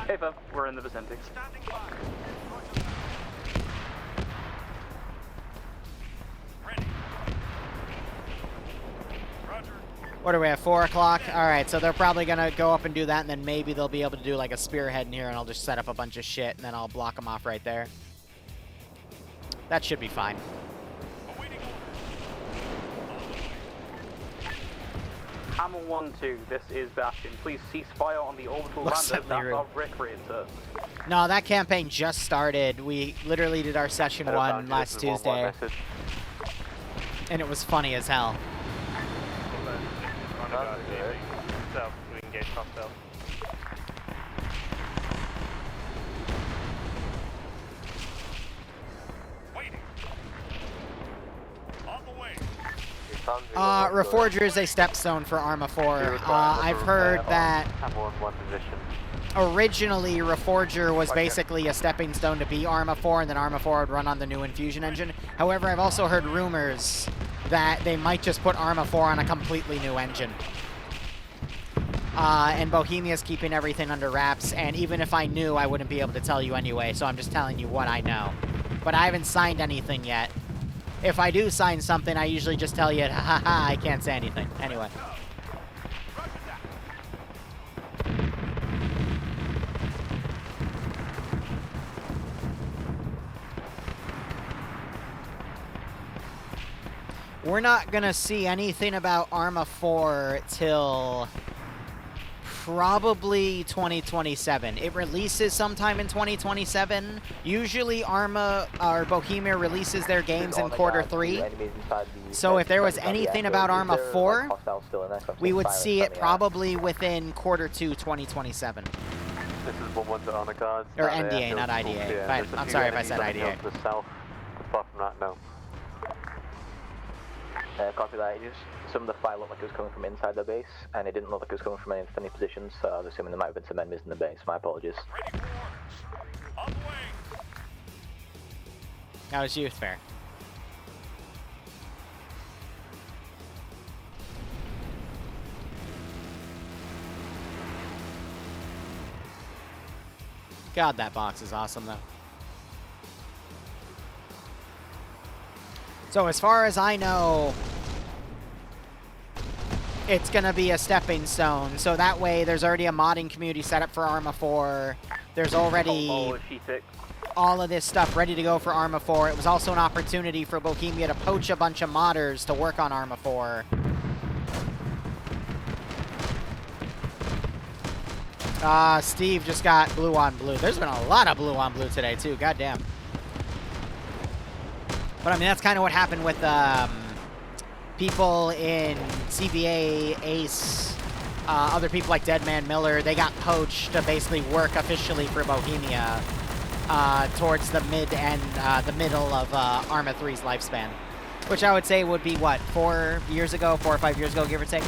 Hey, Fem, we're in the vicinity. What are we at, 4 o'clock? Alright, so they're probably going to go up and do that, and then maybe they'll be able to do like a spearhead in here, and I'll just set up a bunch of shit, and then I'll block them off right there. That should be fine. Hammer 1-2, this is Bastion. Please cease fire on the orbital lander. That's our recreator. No, that campaign just started. We literally did our session 1 last Tuesday. And it was funny as hell. So, we engage hostile. Waiting. On the way. Reforger is a stepstone for Arma 4. I've heard that originally Reforger was basically a stepping stone to be Arma 4, and then Arma 4 would run on the new Infusion engine. However, I've also heard rumors that they might just put Arma 4 on a completely new engine. And Bohemia's keeping everything under wraps, and even if I knew, I wouldn't be able to tell you anyway, so I'm just telling you what I know. But I haven't signed anything yet. If I do sign something, I usually just tell you, ha, I can't say anything. Anyway. We're not going to see anything about Arma 4 till Probably 2027. It releases sometime in 2027. Usually Arma or Bohemia releases their games in Q3. So if there was anything about Arma 4, we would see it probably within Q2 2027. This is 1-1 to Armor Guards. Or NDA, not IDA. Yeah, I'm sorry if I said IDA. To the south, apart from that, no. Copy that. Some of the fire looked like it was coming from inside the base, and it didn't look like it was coming from any positions, so I was assuming there might have been some enemies in the base. My apologies. Ready for orders. On the way. That was you, fair. God, that box is awesome, though. So as far as I know, it's going to be a stepping stone. So that way, there's already a modding community set up for Arma 4. There's already all of this stuff ready to go for Arma 4. It was also an opportunity for Bohemia to poach a bunch of modders to work on Arma 4. Steve just got blue on blue. There's been a lot of blue on blue today, too. Goddamn. But, I mean, that's kind of what happened with people in CBA, Ace, other people like Deadman Miller. They got poached to basically work officially for Bohemia towards the the middle of Arma 3's lifespan. Which I would say would be, what, 4 or 5 years ago, give or take?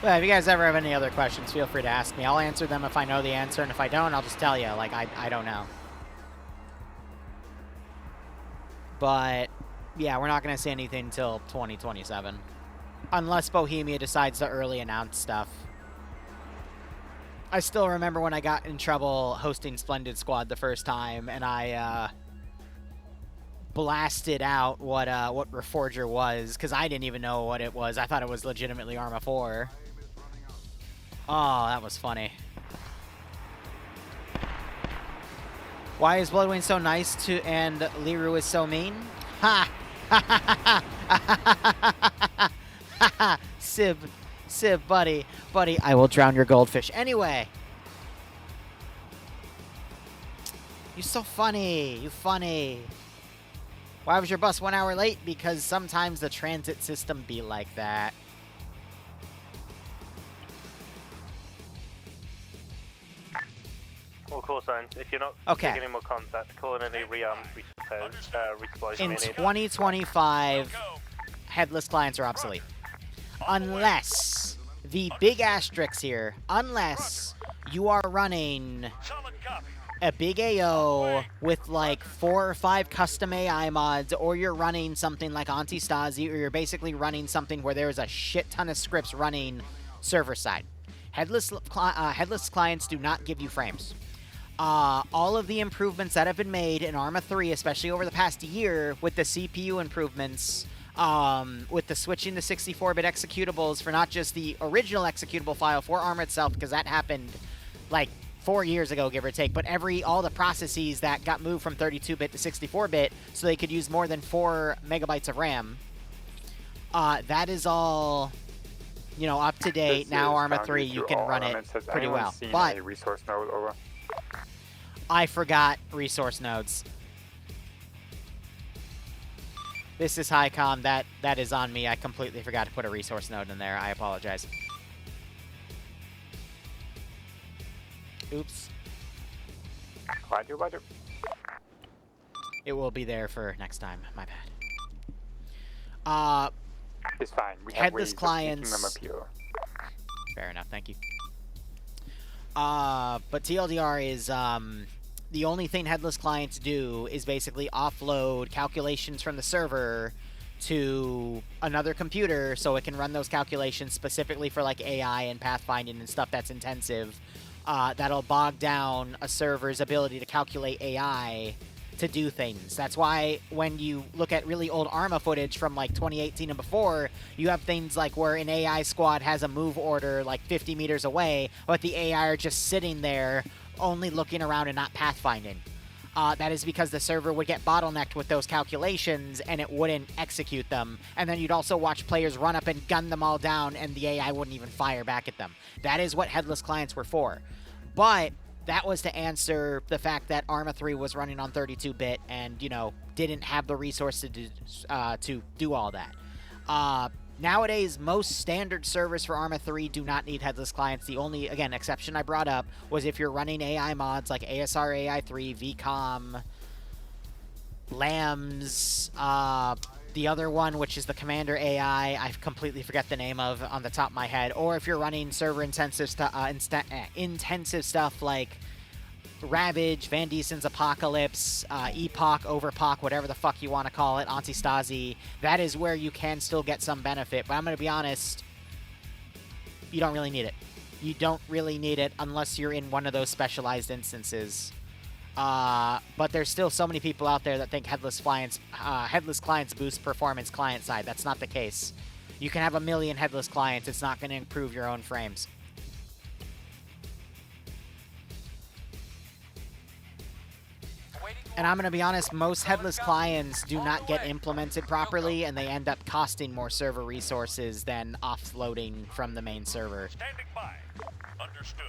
Well, if you guys ever have any other questions, feel free to ask me. I'll answer them if I know the answer, and if I don't, I'll just tell you, like, I don't know. But, yeah, we're not going to see anything until 2027. Unless Bohemia decides to early announce stuff. I still remember when I got in trouble hosting Splendid Squad the first time, and I, blasted out what Reforger was, because I didn't even know what it was. I thought it was legitimately Arma 4. Oh, that was funny. Why is Bloodwing so nice to and Liru is so mean? Ha! Sib, buddy, I will drown your goldfish. Anyway. You're so funny. You funny. Why was your bus 1 hour late? Because sometimes the transit system be like that. Well, call signs. If you're not taking any more contact, call in any rearmed resupplies. In 2025, headless clients are obsolete. Unless, the big asterisk here, unless you are running a big AO with like 4 or 5 custom AI mods, or you're running something like Antistasi, or you're basically running something where there's a shit ton of scripts running server side. Headless clients do not give you frames. All of the improvements that have been made in Arma 3, especially over the past year, with the CPU improvements, with the switching to 64-bit executables for not just the original executable file for Arma itself, because that happened like 4 years ago, give or take, but all the processes that got moved from 32-bit to 64-bit so they could use more than 4 megabytes of RAM. That is all, you know, up to date. Now Arma 3, you can run it pretty well. But resource node over? I forgot resource nodes. This is Highcom. That is on me. I completely forgot to put a resource node in there. I apologize. Oops. Roger. It will be there for next time. My bad. It's fine. We have headless ways of clients. making them appear. Fair enough. Thank you. But TLDR is the only thing headless clients do is basically offload calculations from the server to another computer so it can run those calculations specifically for like AI and pathfinding and stuff that's intensive. that'll bog down a server's ability to calculate AI to do things. That's why when you look at really old Arma footage from like 2018 and before, you have things like where an AI squad has a move order like 50 meters away, but the AI are just sitting there only looking around and not pathfinding. That is because the server would get bottlenecked with those calculations and it wouldn't execute them. And then you'd also watch players run up and gun them all down and the AI wouldn't even fire back at them. That is what headless clients were for. But that was to answer the fact that Arma 3 was running on 32-bit and, you know, didn't have the resources to do all that. Nowadays, most standard servers for Arma 3 do not need headless clients. The only, again, exception I brought up was if you're running AI mods like ASR AI3, VCOM, LAMS, the other one, which is the Commander AI, I completely forget the name of on the top of my head, or if you're running server-intensive stuff like Ravage, Van Diesen's Apocalypse, Epoch, Overpoch, whatever the fuck you want to call it, Antistasi, that is where you can still get some benefit. But I'm going to be honest, you don't really need it. You don't really need it unless you're in one of those specialized instances. But there's still so many people out there that think headless clients boost performance client-side. That's not the case. You can have a million headless clients. It's not going to improve your own frames. And I'm going to be honest, most headless clients do not get implemented properly, and they end up costing more server resources than offloading from the main server. Standing by. Understood.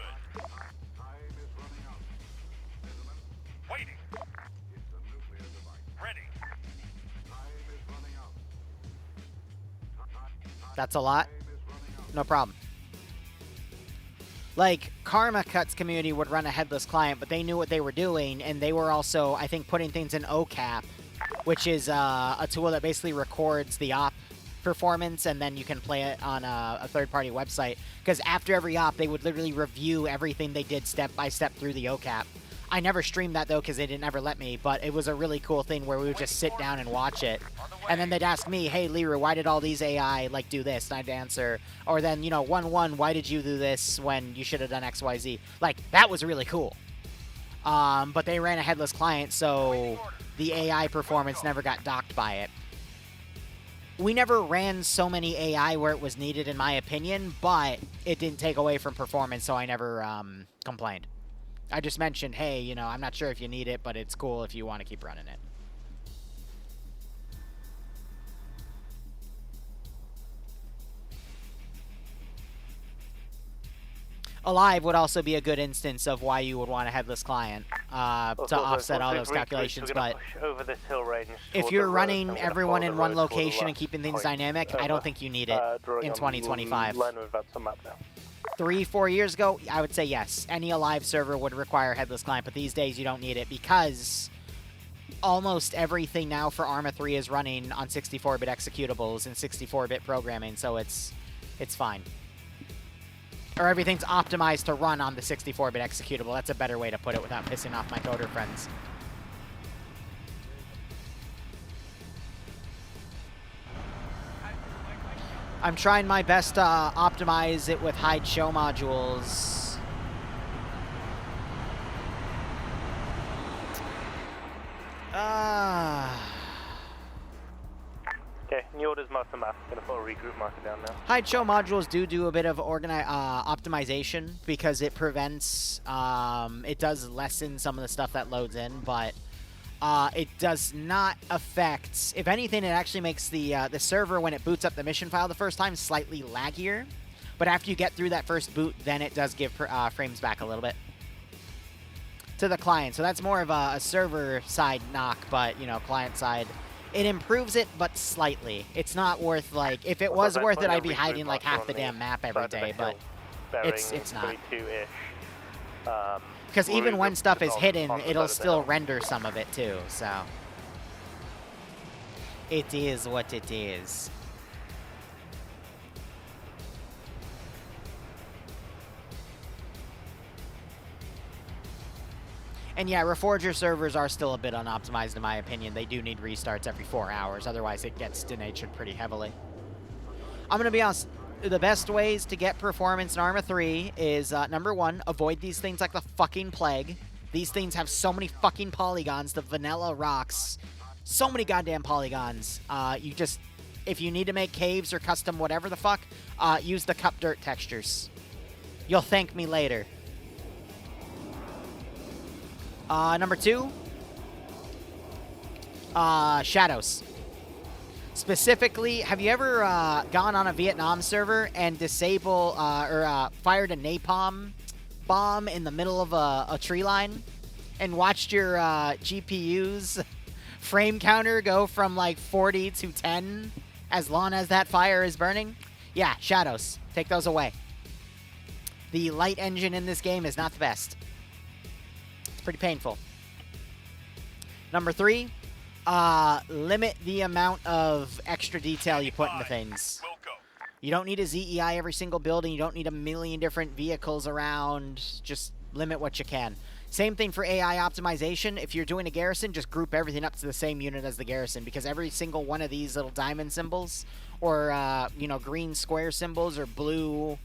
Waiting. Ready. That's a lot? No problem. Like, Karma Cuts community would run a headless client, but they knew what they were doing, and they were also, I think, putting things in OCAP, which is a tool that basically records the op performance, and then you can play it on a third-party website. Because after every op, they would literally review everything they did step by step through the OCAP. I never streamed that, though, because they didn't ever let me, but it was a really cool thing where we would just sit down and watch it. And then they'd ask me, hey, Liru, why did all these AI, like, do this? And I'd answer. Or then, you know, 1-1, why did you do this when you should have done XYZ? Like, that was really cool. But they ran a headless client, so the AI performance never got docked by it. We never ran so many AI where it was needed, in my opinion, but it didn't take away from performance, so I never complained. I just mentioned, hey, you know, I'm not sure if you need it, but it's cool if you want to keep running it. Alive would also be a good instance of why you would want a headless client to offset all those calculations, but over this hill range if you're running everyone in one location and keeping things dynamic, I don't think you need it in 2025. 3-4 years ago, I would say yes. Any Alive server would require a headless client, but these days you don't need it because almost everything now for Arma 3 is running on 64-bit executables and 64-bit programming, so it's fine. Or everything's optimized to run on the 64-bit executable. That's a better way to put it without pissing off my coder friends. I'm trying my best to optimize it with hide show modules. Okay, new orders mark the map. Gonna put a regroup marker down now. Hide show modules do a bit of optimization because it prevents, it does lessen some of the stuff that loads in, but it does not affect. If anything, it actually makes the server when it boots up the mission file the first time slightly laggier. But after you get through that first boot, then it does give frames back a little bit to the client. So that's more of a server side knock, but you know, client side. It improves it, but slightly. It's not worth, like, if it was worth it, I'd be hiding like half the damn map every day, but it's not. Because even when stuff is hidden, it'll still render some of it too, so. It is what it is. And yeah, Reforger servers are still a bit unoptimized in my opinion. They do need restarts every 4 hours, otherwise it gets denatured pretty heavily. I'm gonna be honest, the best ways to get performance in Arma 3 is, number one, avoid these things like the fucking plague. These things have so many fucking polygons, the vanilla rocks. So many goddamn polygons. You just, if you need to make caves or custom whatever the fuck, use the cup dirt textures. You'll thank me later. Number two, shadows. Specifically, have you ever gone on a Vietnam server and disable or fired a napalm bomb in the middle of a tree line and watched your GPU's frame counter go from like 40 to 10 as long as that fire is burning? Yeah, shadows. Take those away. The light engine in this game is not the best. It's pretty painful. Number three, limit the amount of extra detail you put into things. You don't need a ZEI every single building. You don't need a million different vehicles around. Just limit what you can. Same thing for AI optimization. If you're doing a garrison, just group everything up to the same unit as the garrison, because every single one of these little diamond symbols or, you know, green square symbols or blue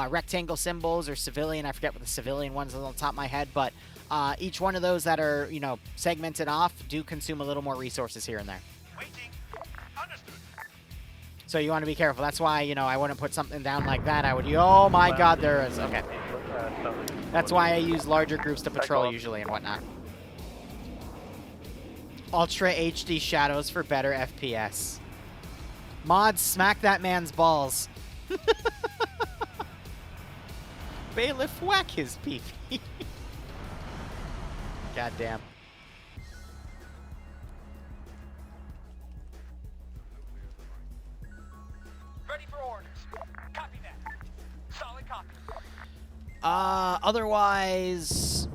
rectangle symbols or civilian, I forget what the civilian ones are on the top of my head, but each one of those that are, you know, segmented off do consume a little more resources here and there. So you want to be careful. That's why, you know, I wouldn't put something down like that. I would, oh my god, there is, okay. That's why I use larger groups to patrol usually and whatnot. Ultra HD shadows for better FPS. Mods, smack that man's balls. Bailiff, whack his PP. God damn. Ready for orders. Copy that. Solid copy. Otherwise,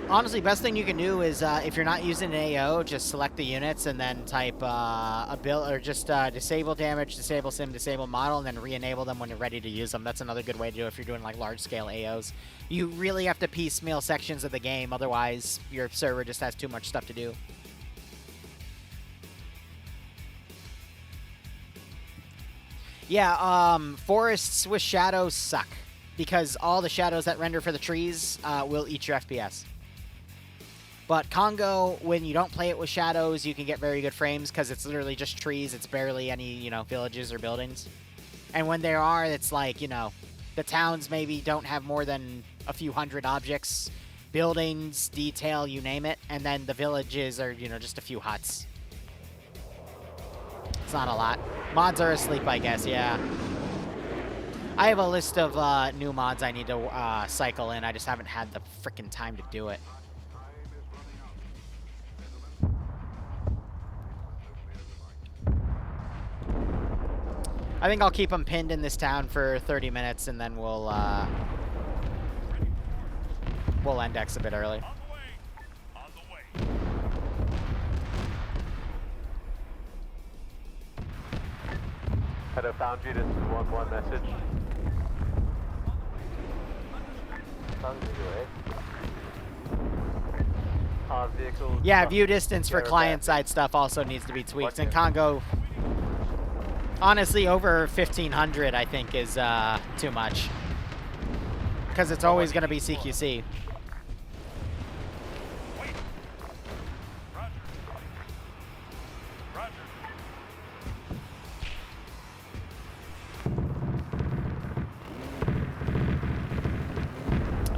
honestly, best thing you can do is if you're not using an AO, just select the units and then type a build or just disable damage, disable sim, disable model, and then re-enable them when you're ready to use them. That's another good way to do it if you're doing like large-scale AOs. You really have to piecemeal sections of the game, otherwise your server just has too much stuff to do. Yeah, forests with shadows suck because all the shadows that render for the trees will eat your FPS. But Congo, when you don't play it with shadows, you can get very good frames because it's literally just trees. It's barely any, you know, villages or buildings. And when there are, it's like, you know, the towns maybe don't have more than a few hundred objects, buildings, detail, you name it. And then the villages are, you know, just a few huts. It's not a lot. Mods are asleep, I guess, yeah. I have a list of new mods I need to cycle in. I just haven't had the frickin' time to do it. I think I'll keep them pinned in this town for 30 minutes, and then we'll index a bit early. Hello, Foundry, this is 1-1 message. Yeah, view distance for client-side stuff also needs to be tweaked. In Congo, honestly, over 1500 I think is too much. Because it's always going to be CQC.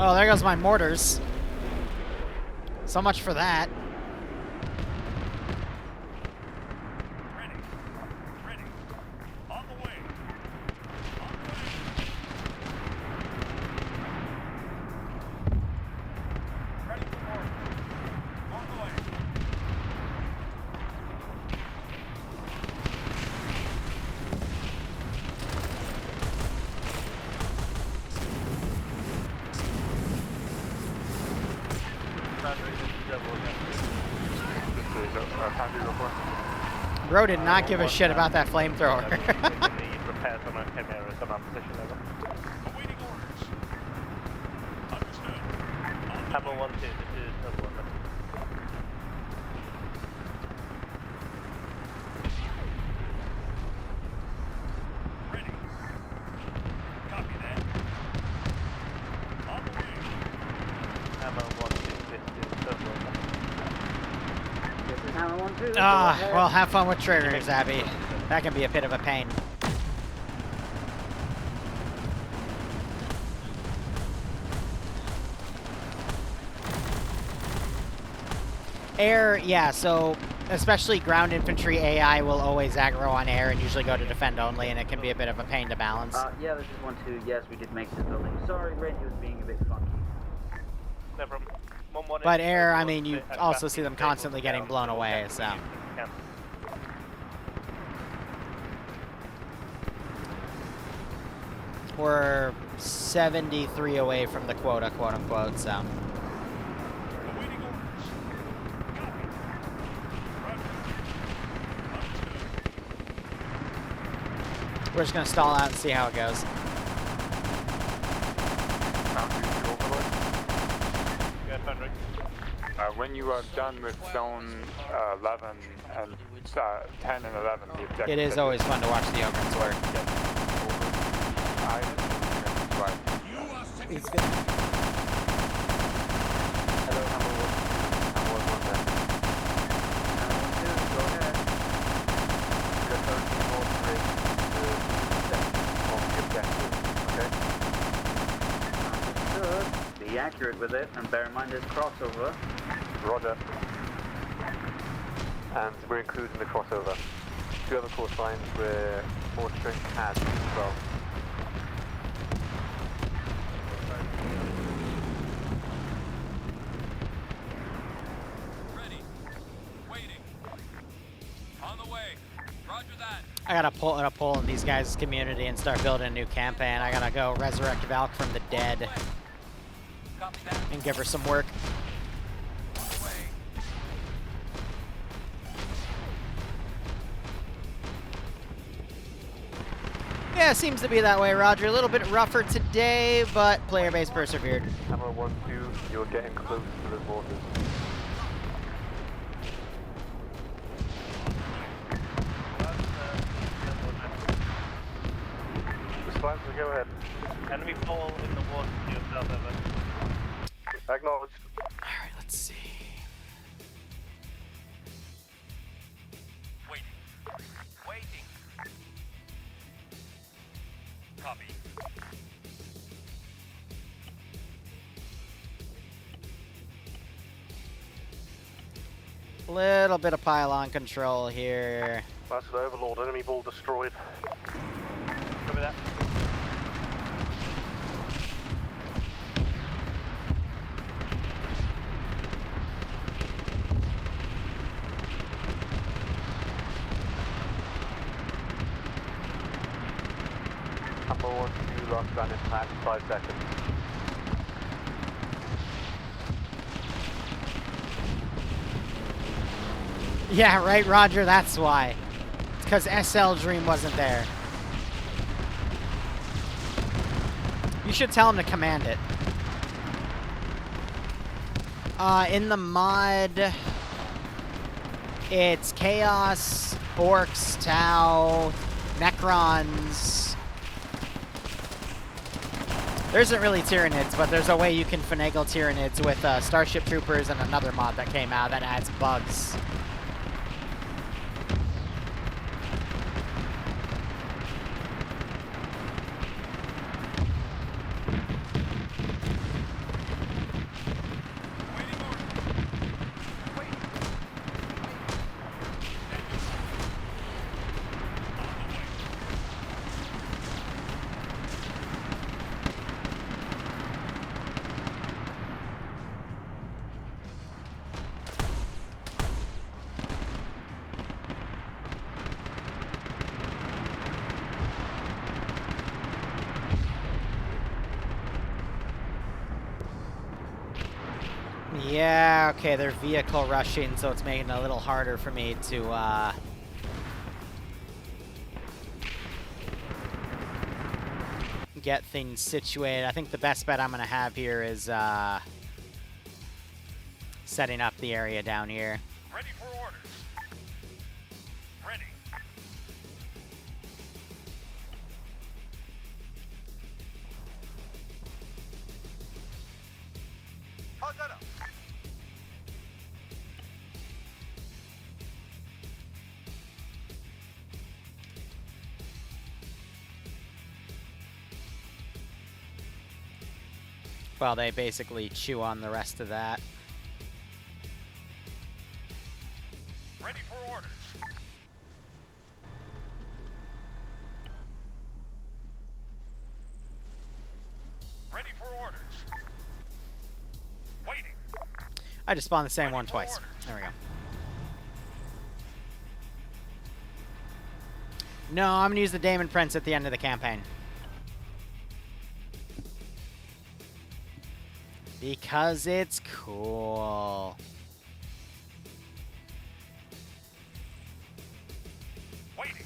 Oh, there goes my mortars. So much for that. Bro did not give a shit about that flamethrower. Repairs on our cameras on our position over. Awaiting orders. Understood. Hammer 1-2, this is number 1. to. Well, have fun with triggers, Abby. That can be a bit of a pain. Air, yeah, so especially ground infantry AI will always aggro on air and usually go to defend only, and it can be a bit of a pain to balance. Yeah, this is 1-2. Yes, we did make this building. Sorry, radio was being a bit funky. No problem. 1-1 But is air, I overlord mean, you at also Bastion see them stable constantly getting down, blown so away, we'll so. get to camp. We're 73 away from the quota, quote unquote, so. Awaiting orders. Copy. Roger. Understood. We're just gonna stall out and see how it goes. Go, Foundry. When you are done with zone 11 and 10 and 11, the objective It is always fun to watch the Ogrins work. It's good. Hello, number 1 there. Go ahead. We are currently monitoring the of the objective, okay? Understood. Be accurate with it, and bear in mind this crossover. Roger. And we're including the crossover. 2 other course lines we're monitoring CAD as well. Ready. Waiting. On the way. Roger that. I gotta pull a poll in these guys' community and start building a new campaign. I gotta go resurrect Valk from the dead Copy that. and give her some work. On the way. Yeah, seems to be that way, Roger. A little bit rougher today, but player base persevered. Hammer 1-2, you're getting close to the borders. Response, go ahead. Enemy fall in the water to your south, over. Acknowledged. Alright, let's see. Waiting. Waiting. Copy. Little bit of pylon control here. That's the Overlord, enemy ball destroyed. Cover that. Hammer 1-2, last gun impact, 5 seconds. Yeah, right, Roger, that's why. It's because SL Dream wasn't there. You should tell him to command it. In the mod, it's Chaos, Orcs, Tau, Necrons. There isn't really Tyranids, but there's a way you can finagle Tyranids with Starship Troopers and another mod that came out that adds bugs. Yeah, okay, they're vehicle rushing, so it's making it a little harder for me to, get things situated. I think the best bet I'm going to have here is, setting up the area down here. Ready for orders. Ready. Well, they basically chew on the rest of that. Ready for orders. Ready for orders. Waiting. I just spawned the same one twice. There we go. No, I'm gonna use the Daemon Prince at the end of the campaign. Because it's cool. Waiting.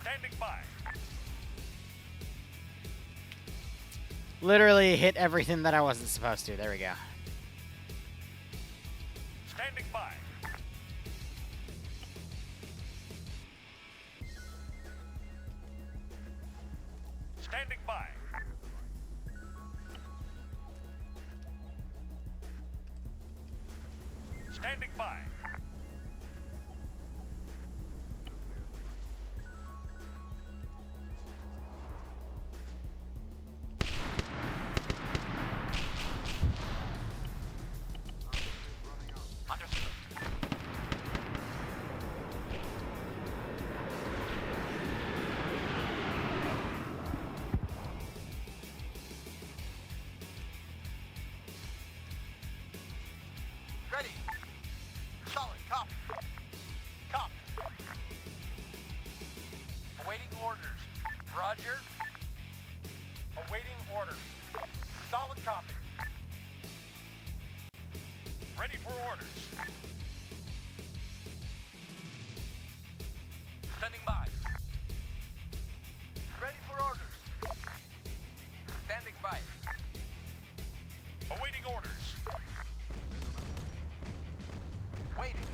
Standing by. Literally hit everything that I wasn't supposed to. There we go. Standing by. Standing by. Standing by. Understood. Ready. Solid. Copy. Copy. Awaiting orders. Roger. Awaiting orders. Solid copy. Ready for orders. Standing by. Ready for orders. Standing by. Awaiting orders. Waiting.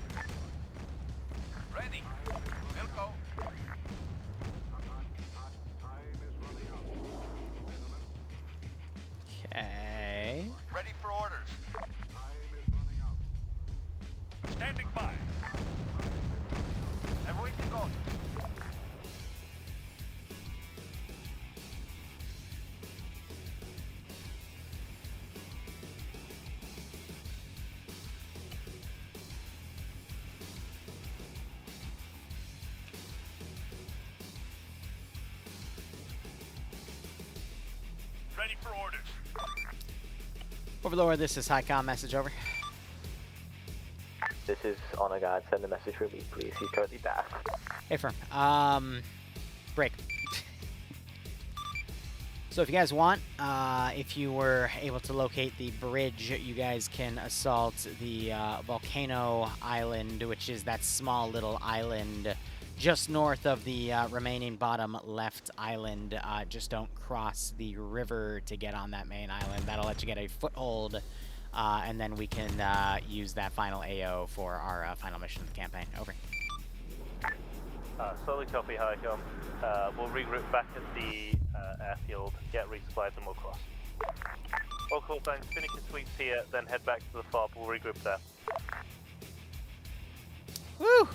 Ready. We'll go. Okay. Ready for orders. Standing by. Awaiting orders. Ready for orders. Overlord, this is Highcom. Message over. This is Honor Guard. Send a message for me, please. He's currently daft. Hey, firm. Break. So if you guys want, if you were able to locate the bridge, you guys can assault the Volcano Island, which is that small little island just north of the remaining bottom left island. Just don't cross the river to get on that main island. That'll let you get a foothold, and then we can use that final AO for our final mission of the campaign. Over. Solid copy, Highcom. We'll regroup back at the airfield, get resupplied, and we'll cross. All call signs, finish your sweeps here, then head back to the FOB. We'll regroup there. Woo!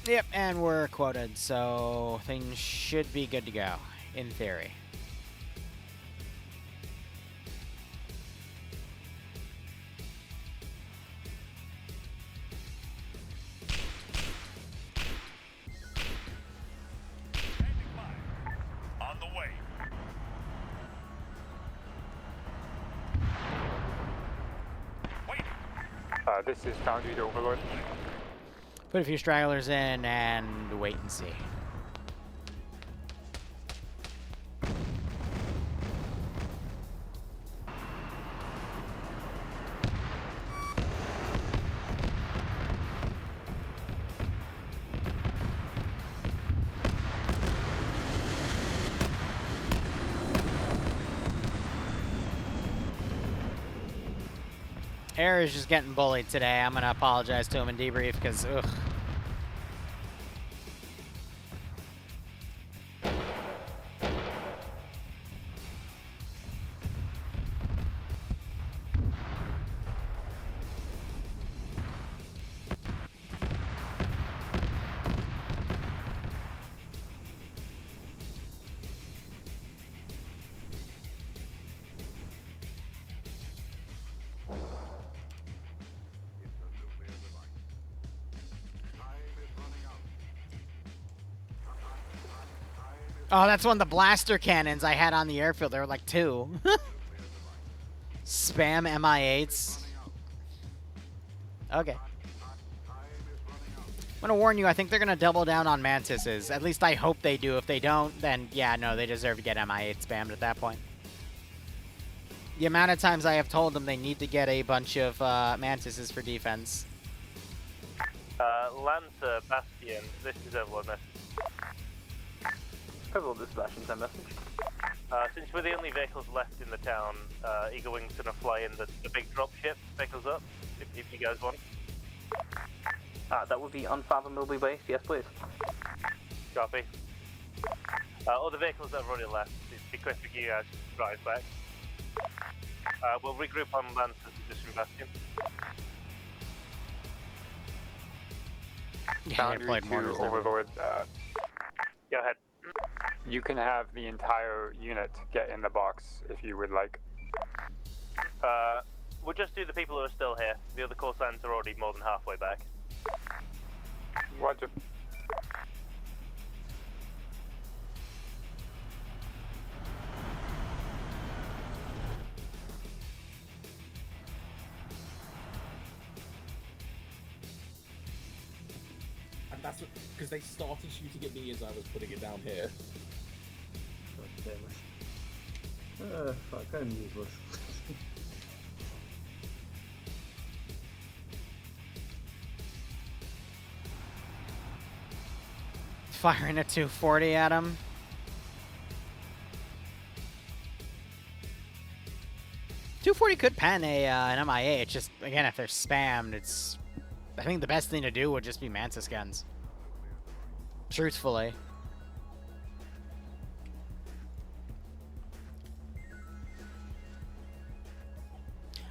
Yep, and we're quoted, so things should be good to go, in theory. Standing by. On the way. Waiting. This is Foundry to Overlord. Put a few stragglers in and wait and see. Air is just getting bullied today. I'm gonna apologize to him in debrief because, ugh. Oh, that's one of the blaster cannons I had on the airfield. There were like 2. Spam MI8s. Okay. I'm gonna warn you, I think they're gonna double down on Mantises. At least I hope they do. If they don't, then yeah, no, they deserve to get MI8 spammed at that point. The amount of times I have told them they need to get a bunch of Mantises for defense. Lancer, Bastion, this is Overlord message. Overlord, this is Bastion's message. Since we're the only vehicles left in the town, Eagle Wing's gonna fly in the big dropship, pick us up, if you guys want. That would be unfathomably based, yes please. Copy. Other vehicles that have already left, it'd be quick for you guys to drive back. We'll regroup on Lancer's position, Bastion. Yeah, Boundary to Overlord. Go ahead. You can have the entire unit get in the box if you would like. We'll just do the people who are still here. The other call signs are already more than halfway back. Roger. And that's because they started shooting at me as I was putting it down here. God damn it. Fuck, I'm useless. Firing a 240 at him. .240 could pen an MIA. It's just, again, if they're spammed, it's... I think the best thing to do would just be Mantis guns. Truthfully.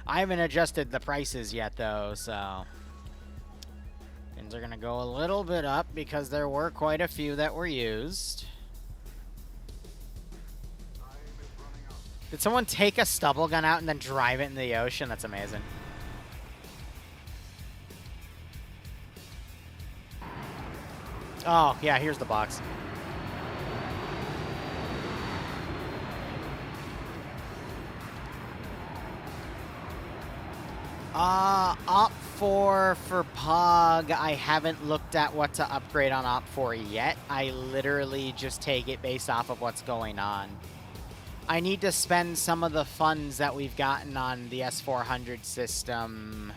I haven't adjusted the prices yet, though, so... Things are going to go a little bit up because there were quite a few that were used. Did someone take a stubble gun out and then drive it in the ocean? That's amazing. Oh, yeah, here's the box. Op 4 for POG, I haven't looked at what to upgrade on Op 4 yet. I literally just take it based off of what's going on. I need to spend some of the funds that we've gotten on the S400 system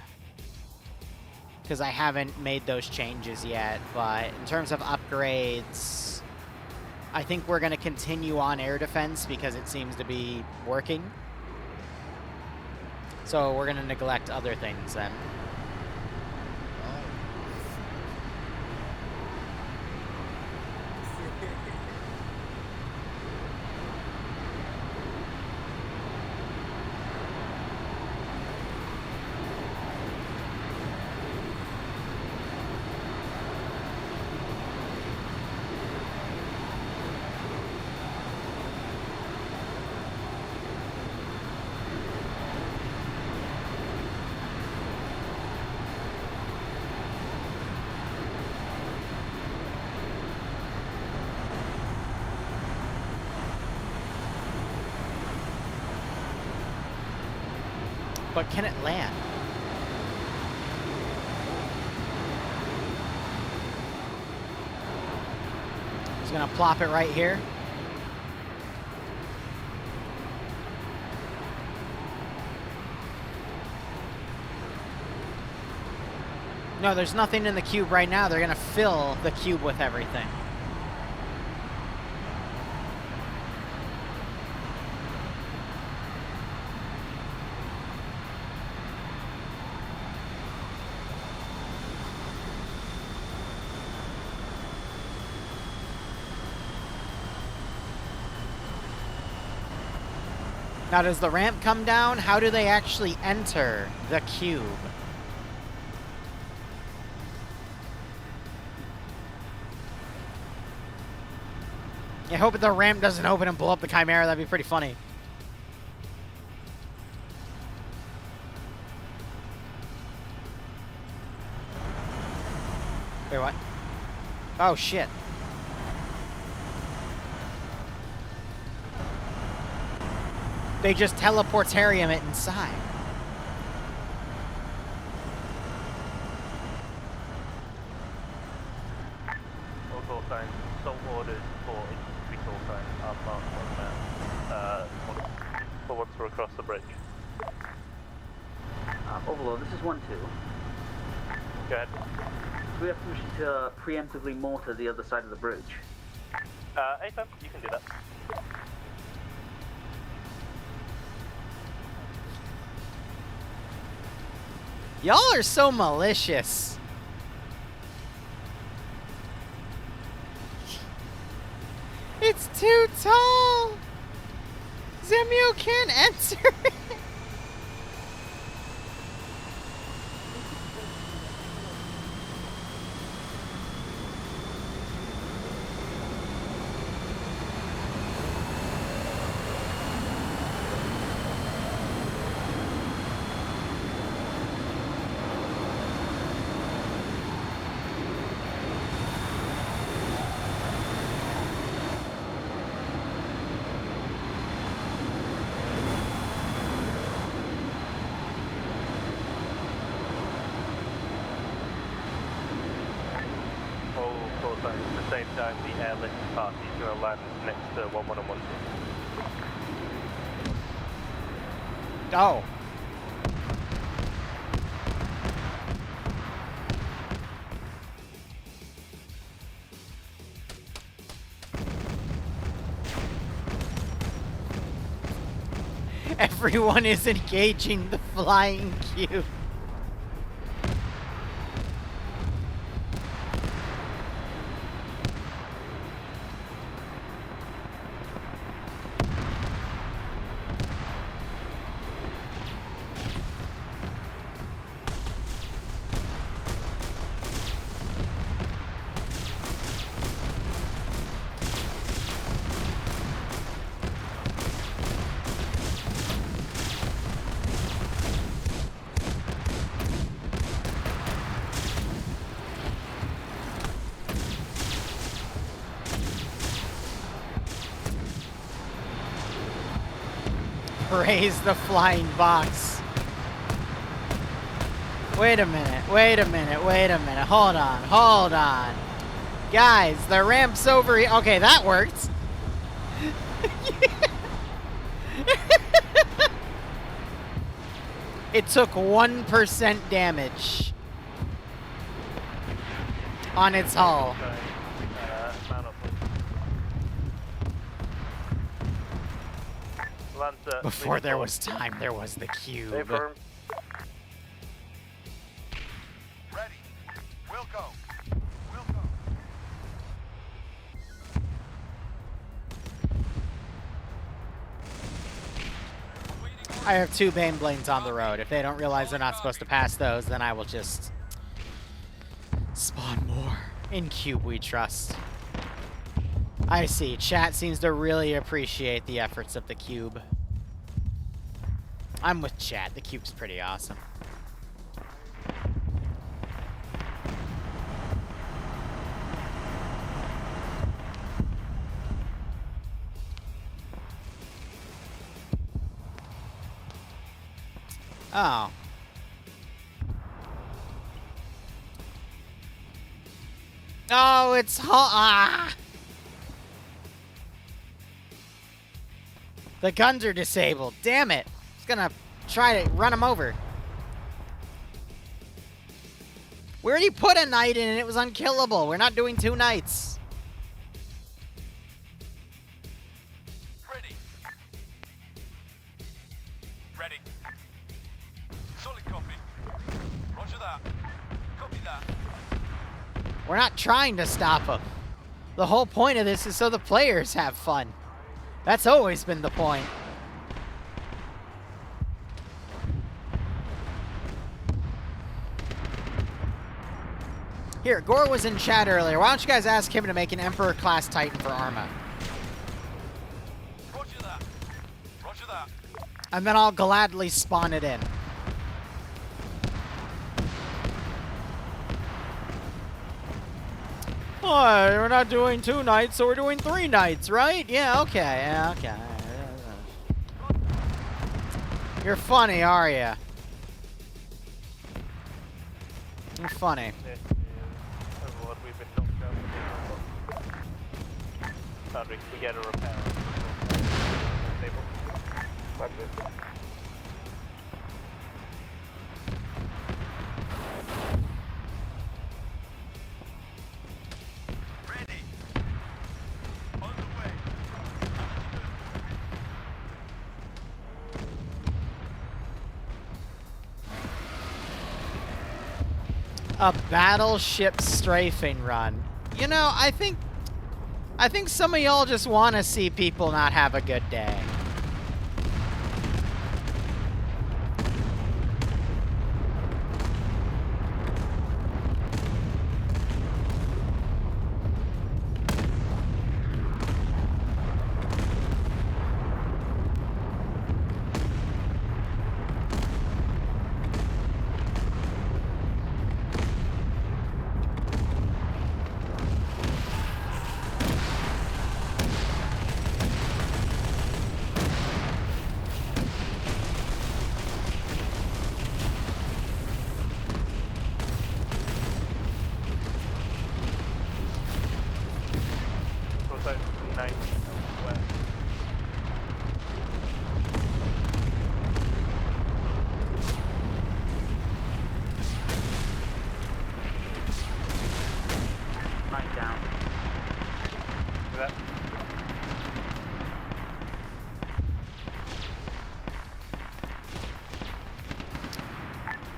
because I haven't made those changes yet, but in terms of upgrades, I think we're going to continue on air defense because it seems to be working. So we're going to neglect other things then. But can it land? Just gonna plop it right here. No, there's nothing in the cube right now. They're gonna fill the cube with everything. Now, does the ramp come down? How do they actually enter the cube? I hope the ramp doesn't open and blow up the Chimera. That'd be pretty funny. Wait, what? Oh, shit. They just teleportarium it inside. All call signs, salt orders for infantry call signs are marked on the map. For once we're across the bridge. Overlord, this is 1-2. Go ahead. Do we have permission to preemptively mortar the other side of the bridge? AFAB, you can do that. Y'all are so malicious. It's too tall. Zemio can't enter it. At the same time, the airlift party is going to land next to 1-1 and 1-2. Oh. Everyone is engaging the flying cube. Praise the flying box. Wait a minute, wait a minute, wait a minute. Hold on, hold on. Guys, the ramp's over here. Okay, that worked. It took 1% damage on its hull. Before there was time, there was the cube. Ready. We'll go. We'll go. I have 2 Baneblades on the road. If they don't realize they're not supposed to pass those, then I will just spawn more. In cube we trust. I see. Chat seems to really appreciate the efforts of the cube. I'm with chat. The cube's pretty awesome. Oh. Oh, it's ah! The guns are disabled. Damn it. It's gonna try to run him over. We already put a knight in and it was unkillable. We're not doing 2 knights. Ready. Ready. Solid copy. Roger that. Copy that. We're not trying to stop him. The whole point of this is so the players have fun. That's always been the point. Here, Gore was in chat earlier. Why don't you guys ask him to make an Emperor-class Titan for Arma? Roger that. Roger that. And then I'll gladly spawn it in. Oh, we're not doing 2 nights, so we're doing 3 nights, right? Yeah, okay, yeah, okay. You're funny, are you? You're funny. This is Overlord. We've been knocked out. Foundry, we get a repair. Stable. Ready. On the way. A battleship strafing run. You know, I think some of y'all just want to see people not have a good day.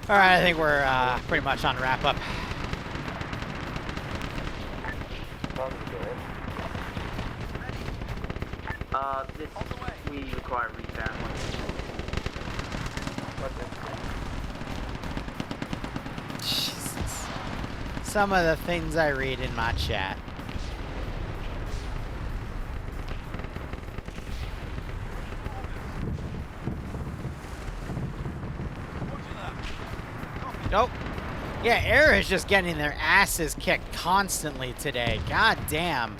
Alright, I think we're pretty much on wrap up. This we require repair. Jesus. Some of the things I read in my chat. Nope. Yeah, Air is just getting their asses kicked constantly today. God damn.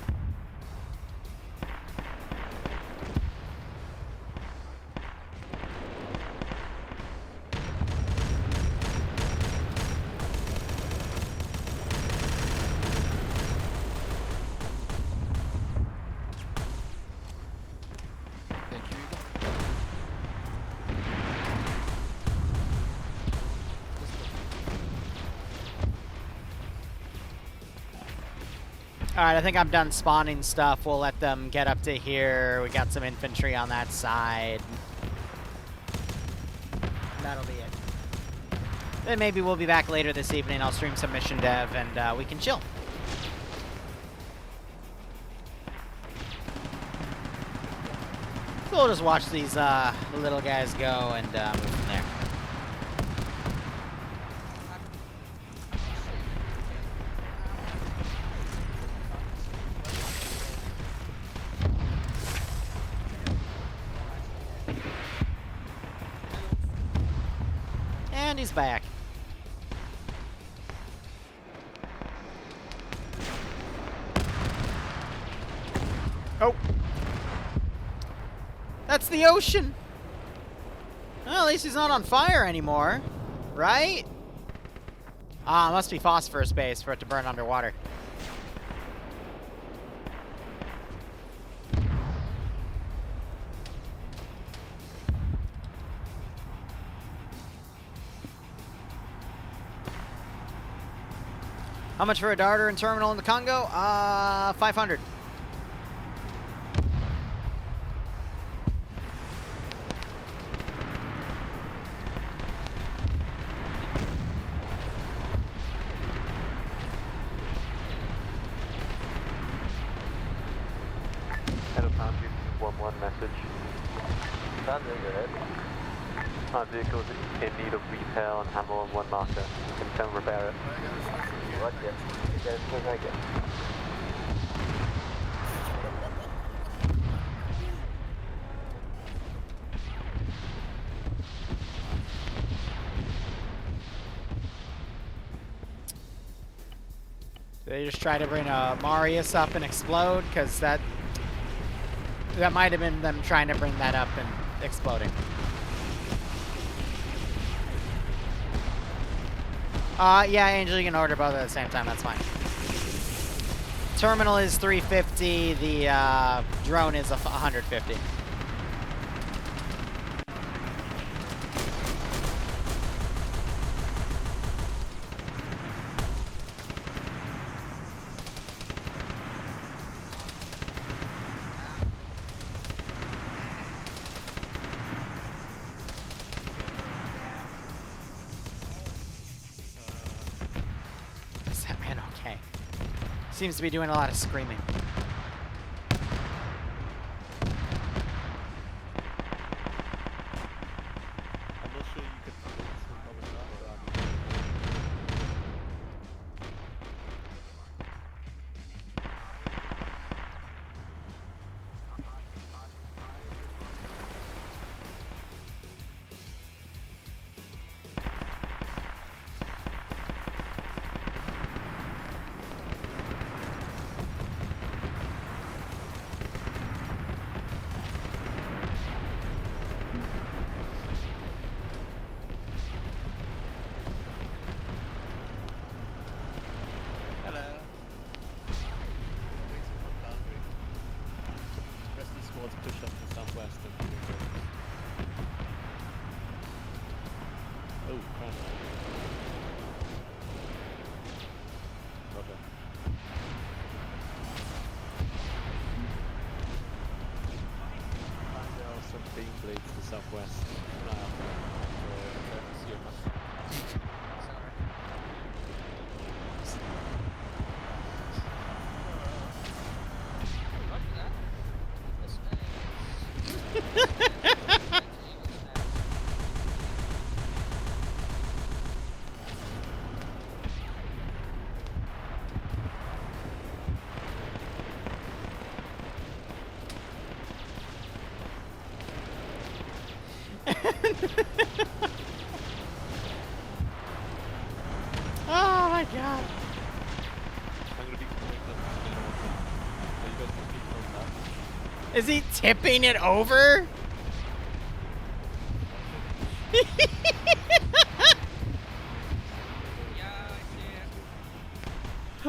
Alright, I think I'm done spawning stuff. We'll let them get up to here. We got some infantry on that side. That'll be it. Then maybe we'll be back later this evening. I'll stream some mission dev and we can chill. So we'll just watch these little guys go and move from there. And he's back. Oh. That's the ocean. Well, at least he's not on fire anymore, right? Ah, it must be phosphorus based for it to burn underwater. How much for a darter and terminal in the Congo? 500. Hello, Foundry. 1-1 message. Foundry, go ahead. Our vehicle is in need of repair on Hammer on 1 marker. Can repair it. What? Yes. As soon as I can. They just try to bring a Marius up and explode, because that might have been them trying to bring that up and exploding. Yeah, Angel, you can order both at the same time. That's fine. Terminal is 350. The drone is 150. Is that man okay? Seems to be doing a lot of screaming. I'm not sure you can probably not push up to southwest and oh, crap. Roger. And there are some beam blades to the southwest. Oh my god. I'm gonna be Is he tipping it over?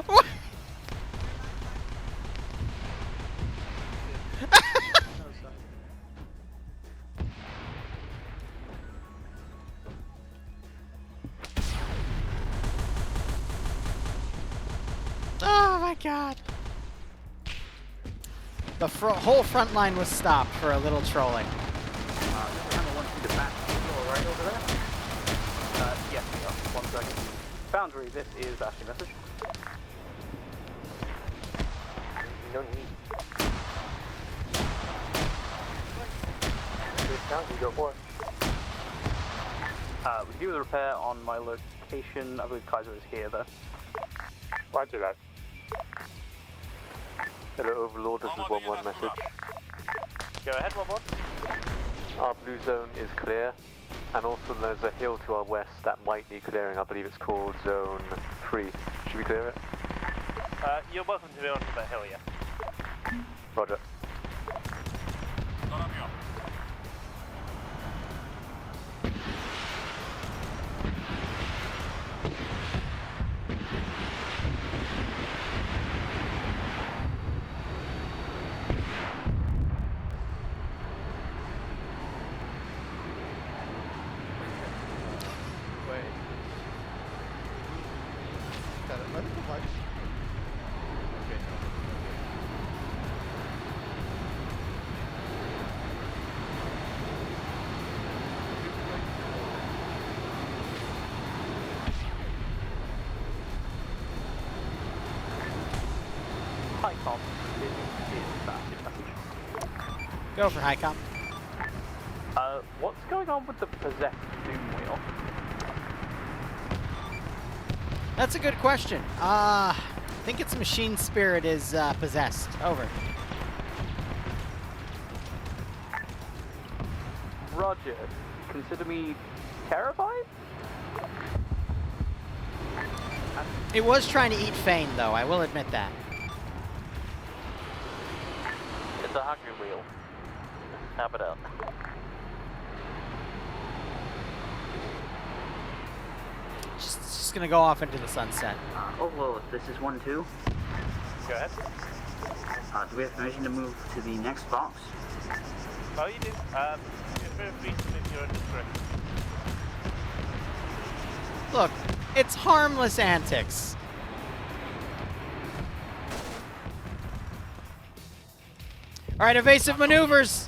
What? Oh my god. The whole front line was stopped for a little trolling. Yes, we are. 1 second. Foundry, this is Bastion message. No need. Foundry, go for it. We can do the repair on my location. I believe Kaiser is here, though. Roger that. Hello, Overlord, this is 1-1 message. Go ahead, 1-1. Our blue zone is clear, and also there's a hill to our west that might need clearing. I believe it's called Zone 3. Should we clear it? You're welcome to be onto that hill, yeah. Roger. Go for high comp. What's going on with the possessed Doom Wheel? That's a good question. I think its machine spirit is possessed. Over. Roger. Consider me terrified? It was trying to eat Fane, though. I will admit that. It's a hungry wheel. Tap it out. Just gonna go off into the sunset. Oh, well, this is 1-2. Go ahead. Do we have permission to move to the next box? Oh, you do. Feel free if you're in distress. Look, it's harmless antics. All right, evasive maneuvers.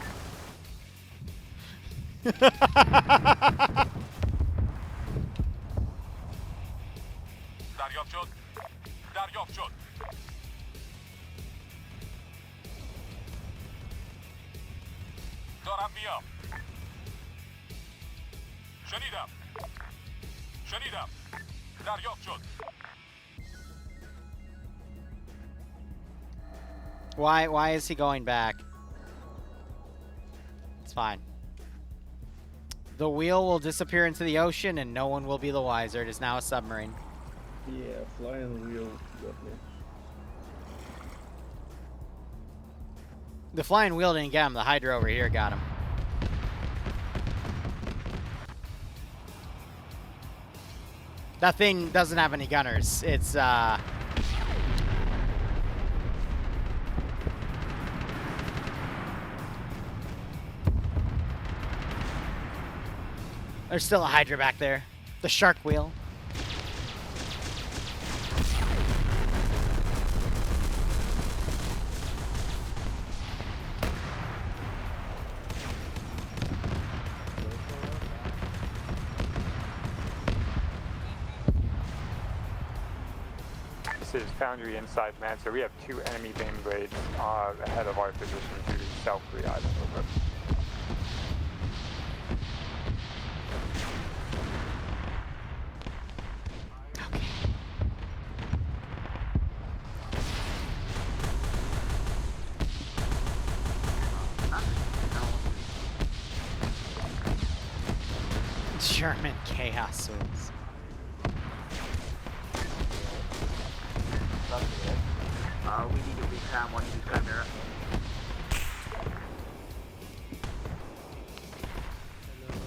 Why is he going back? It's fine. The wheel will disappear into the ocean and no one will be the wiser. It is now a submarine. Yeah, flying wheel got me. The flying wheel didn't get him. The Hydra over here got him. That thing doesn't have any gunners. It's, There's still a Hydra back there. The shark wheel. This is Foundry inside Mancer. We have 2 enemy Bane Blades ahead of our position to the South Korea Island. Over. German chaos swords. We need to recon one of these Chimera.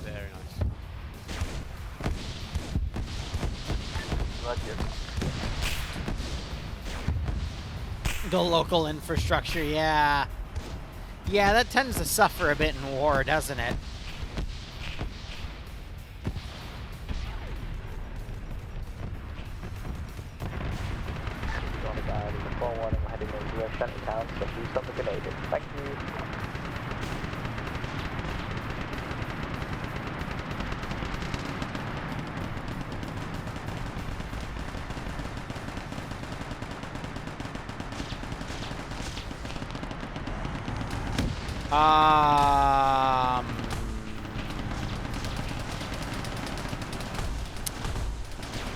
Very nice. The local infrastructure, yeah. Yeah, that tends to suffer a bit in war, doesn't it? Town, so do something grenaded. Thank you.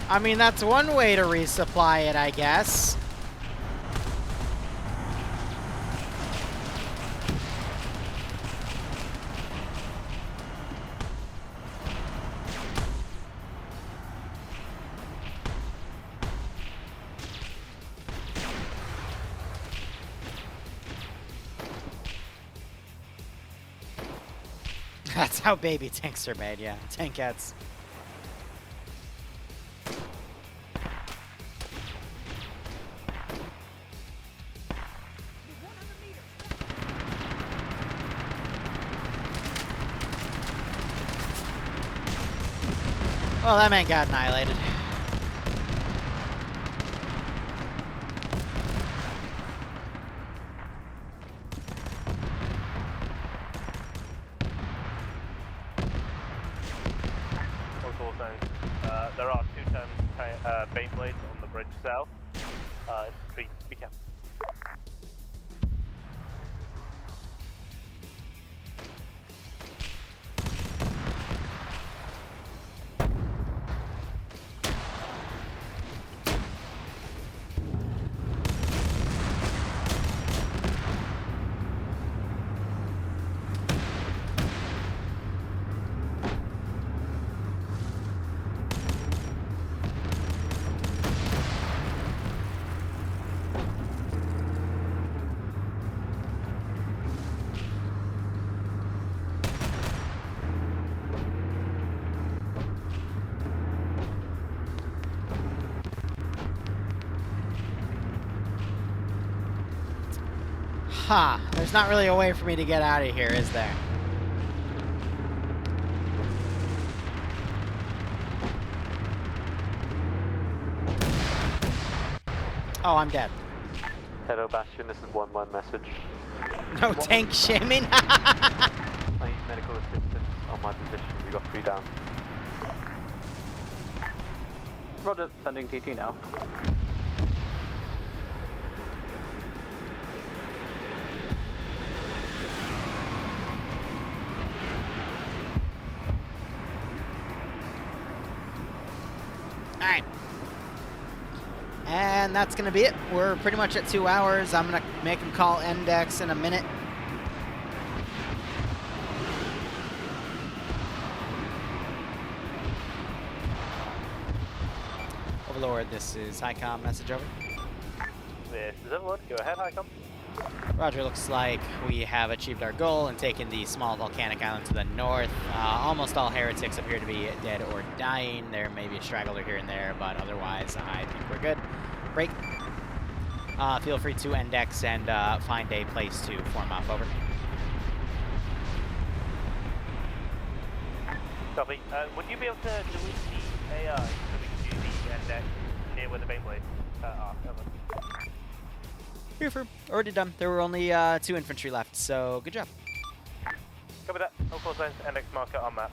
I mean, that's one way to resupply it, I guess. That's how baby tanks are made, yeah. Tankettes. Well, that man got annihilated. There are 2 tons Bane Blades on the bridge south. Be careful. Huh. There's not really a way for me to get out of here, is there? Oh, I'm dead. Hello, Bastion. This is 1-1 message. No tank shaming? I need medical assistance on my position. We got 3 down. Roger, sending TT now. Alright. And that's going to be it. We're pretty much at 2 hours. I'm going to make him call index in a minute. Overlord, this is HICOM. Message over. This is Overlord. Go ahead, HICOM. Roger, looks like we have achieved our goal and taken the small volcanic island to the north. Almost all heretics appear to be dead or dying. There may be a straggler here and there, but otherwise I think we're good. Break. Feel free to index and find a place to form up. Over. Copy. Would you be able to delete the AI so we can do the index near where the main blades are? Over. Here, already done. There were only 2 infantry left, so good job. Copy that. All 4 signs, index marker on map.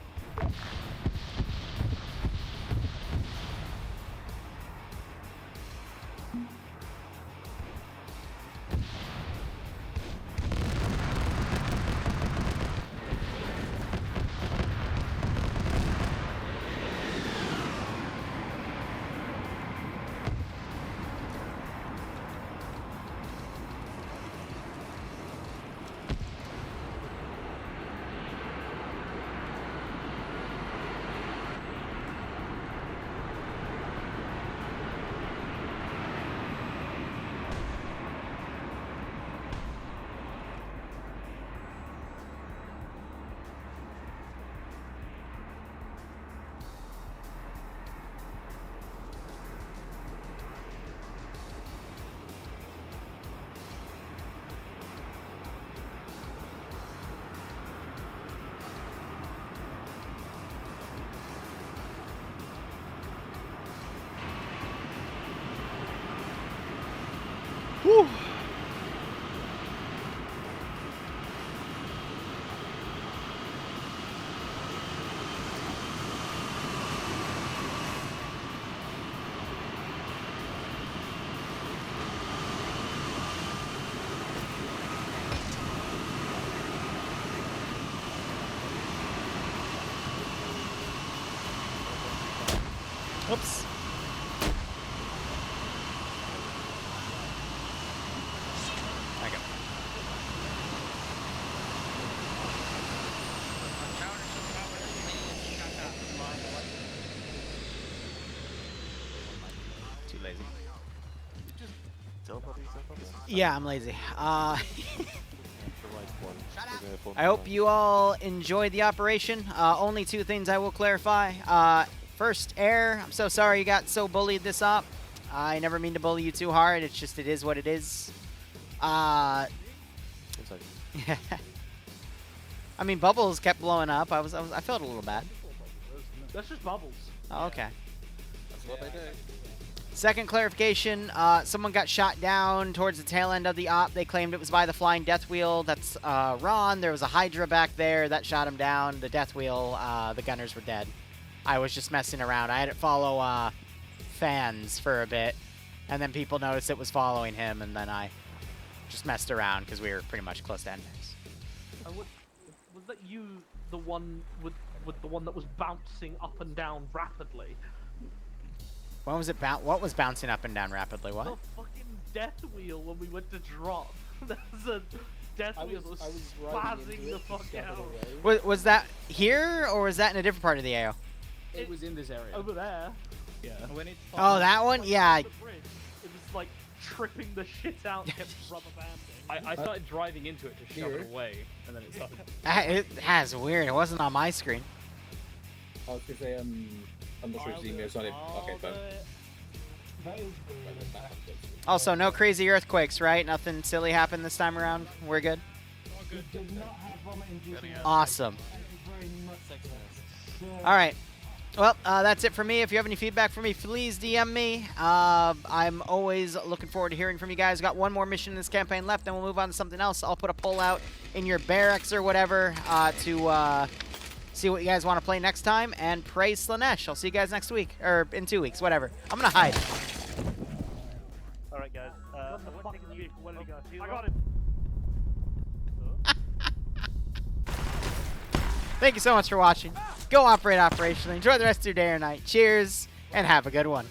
Whew. Oops. Okay. Too lazy. Yeah, I'm lazy. I hope you all enjoyed the operation. Only 2 things I will clarify. First, Air, I'm so sorry you got so bullied this op. I never mean to bully you too hard. It's just, it is what it is. I mean, bubbles kept blowing up. I felt a little bad. That's just bubbles. Oh, okay. That's what they do. Second clarification, someone got shot down towards the tail end of the op. They claimed it was by the flying death wheel. That's Ron. There was a Hydra back there that shot him down. The death wheel, the gunners were dead. I was just messing around. I had it follow fans for a bit, and then people noticed it was following him, and then I just messed around because we were pretty much close to endings. Was that you, the one with the one that was bouncing up and down rapidly? When was it what was bouncing up and down rapidly? What? The fucking death wheel when we went to drop. There's a death wheel that was spazzing the fuck out. Was that here, or was that in a different part of the AO? It was in this area. Over there. Yeah. When it Oh, that one? Yeah. It was like tripping the shit out and kept rubber banding. I started driving into it to shove it away, and then it started. It has weird. It wasn't on my screen. I was gonna say, I'm not sure if the email's on it. Okay, fine. Also, no crazy earthquakes, right? Nothing silly happened this time around? We're good? Awesome. All right. Well, that's it for me. If you have any feedback for me, please DM me. I'm always looking forward to hearing from you guys. Got one more mission in this campaign left, then we'll move on to something else. I'll put a poll out in your barracks or whatever to see what you guys want to play next time. And praise Slanesh. I'll see you guys next week. Or in 2 weeks, whatever. I'm going to hide. Alright, guys. I got it. Thank you so much for watching. Go operate operationally. Enjoy the rest of your day or night. Cheers, and have a good one.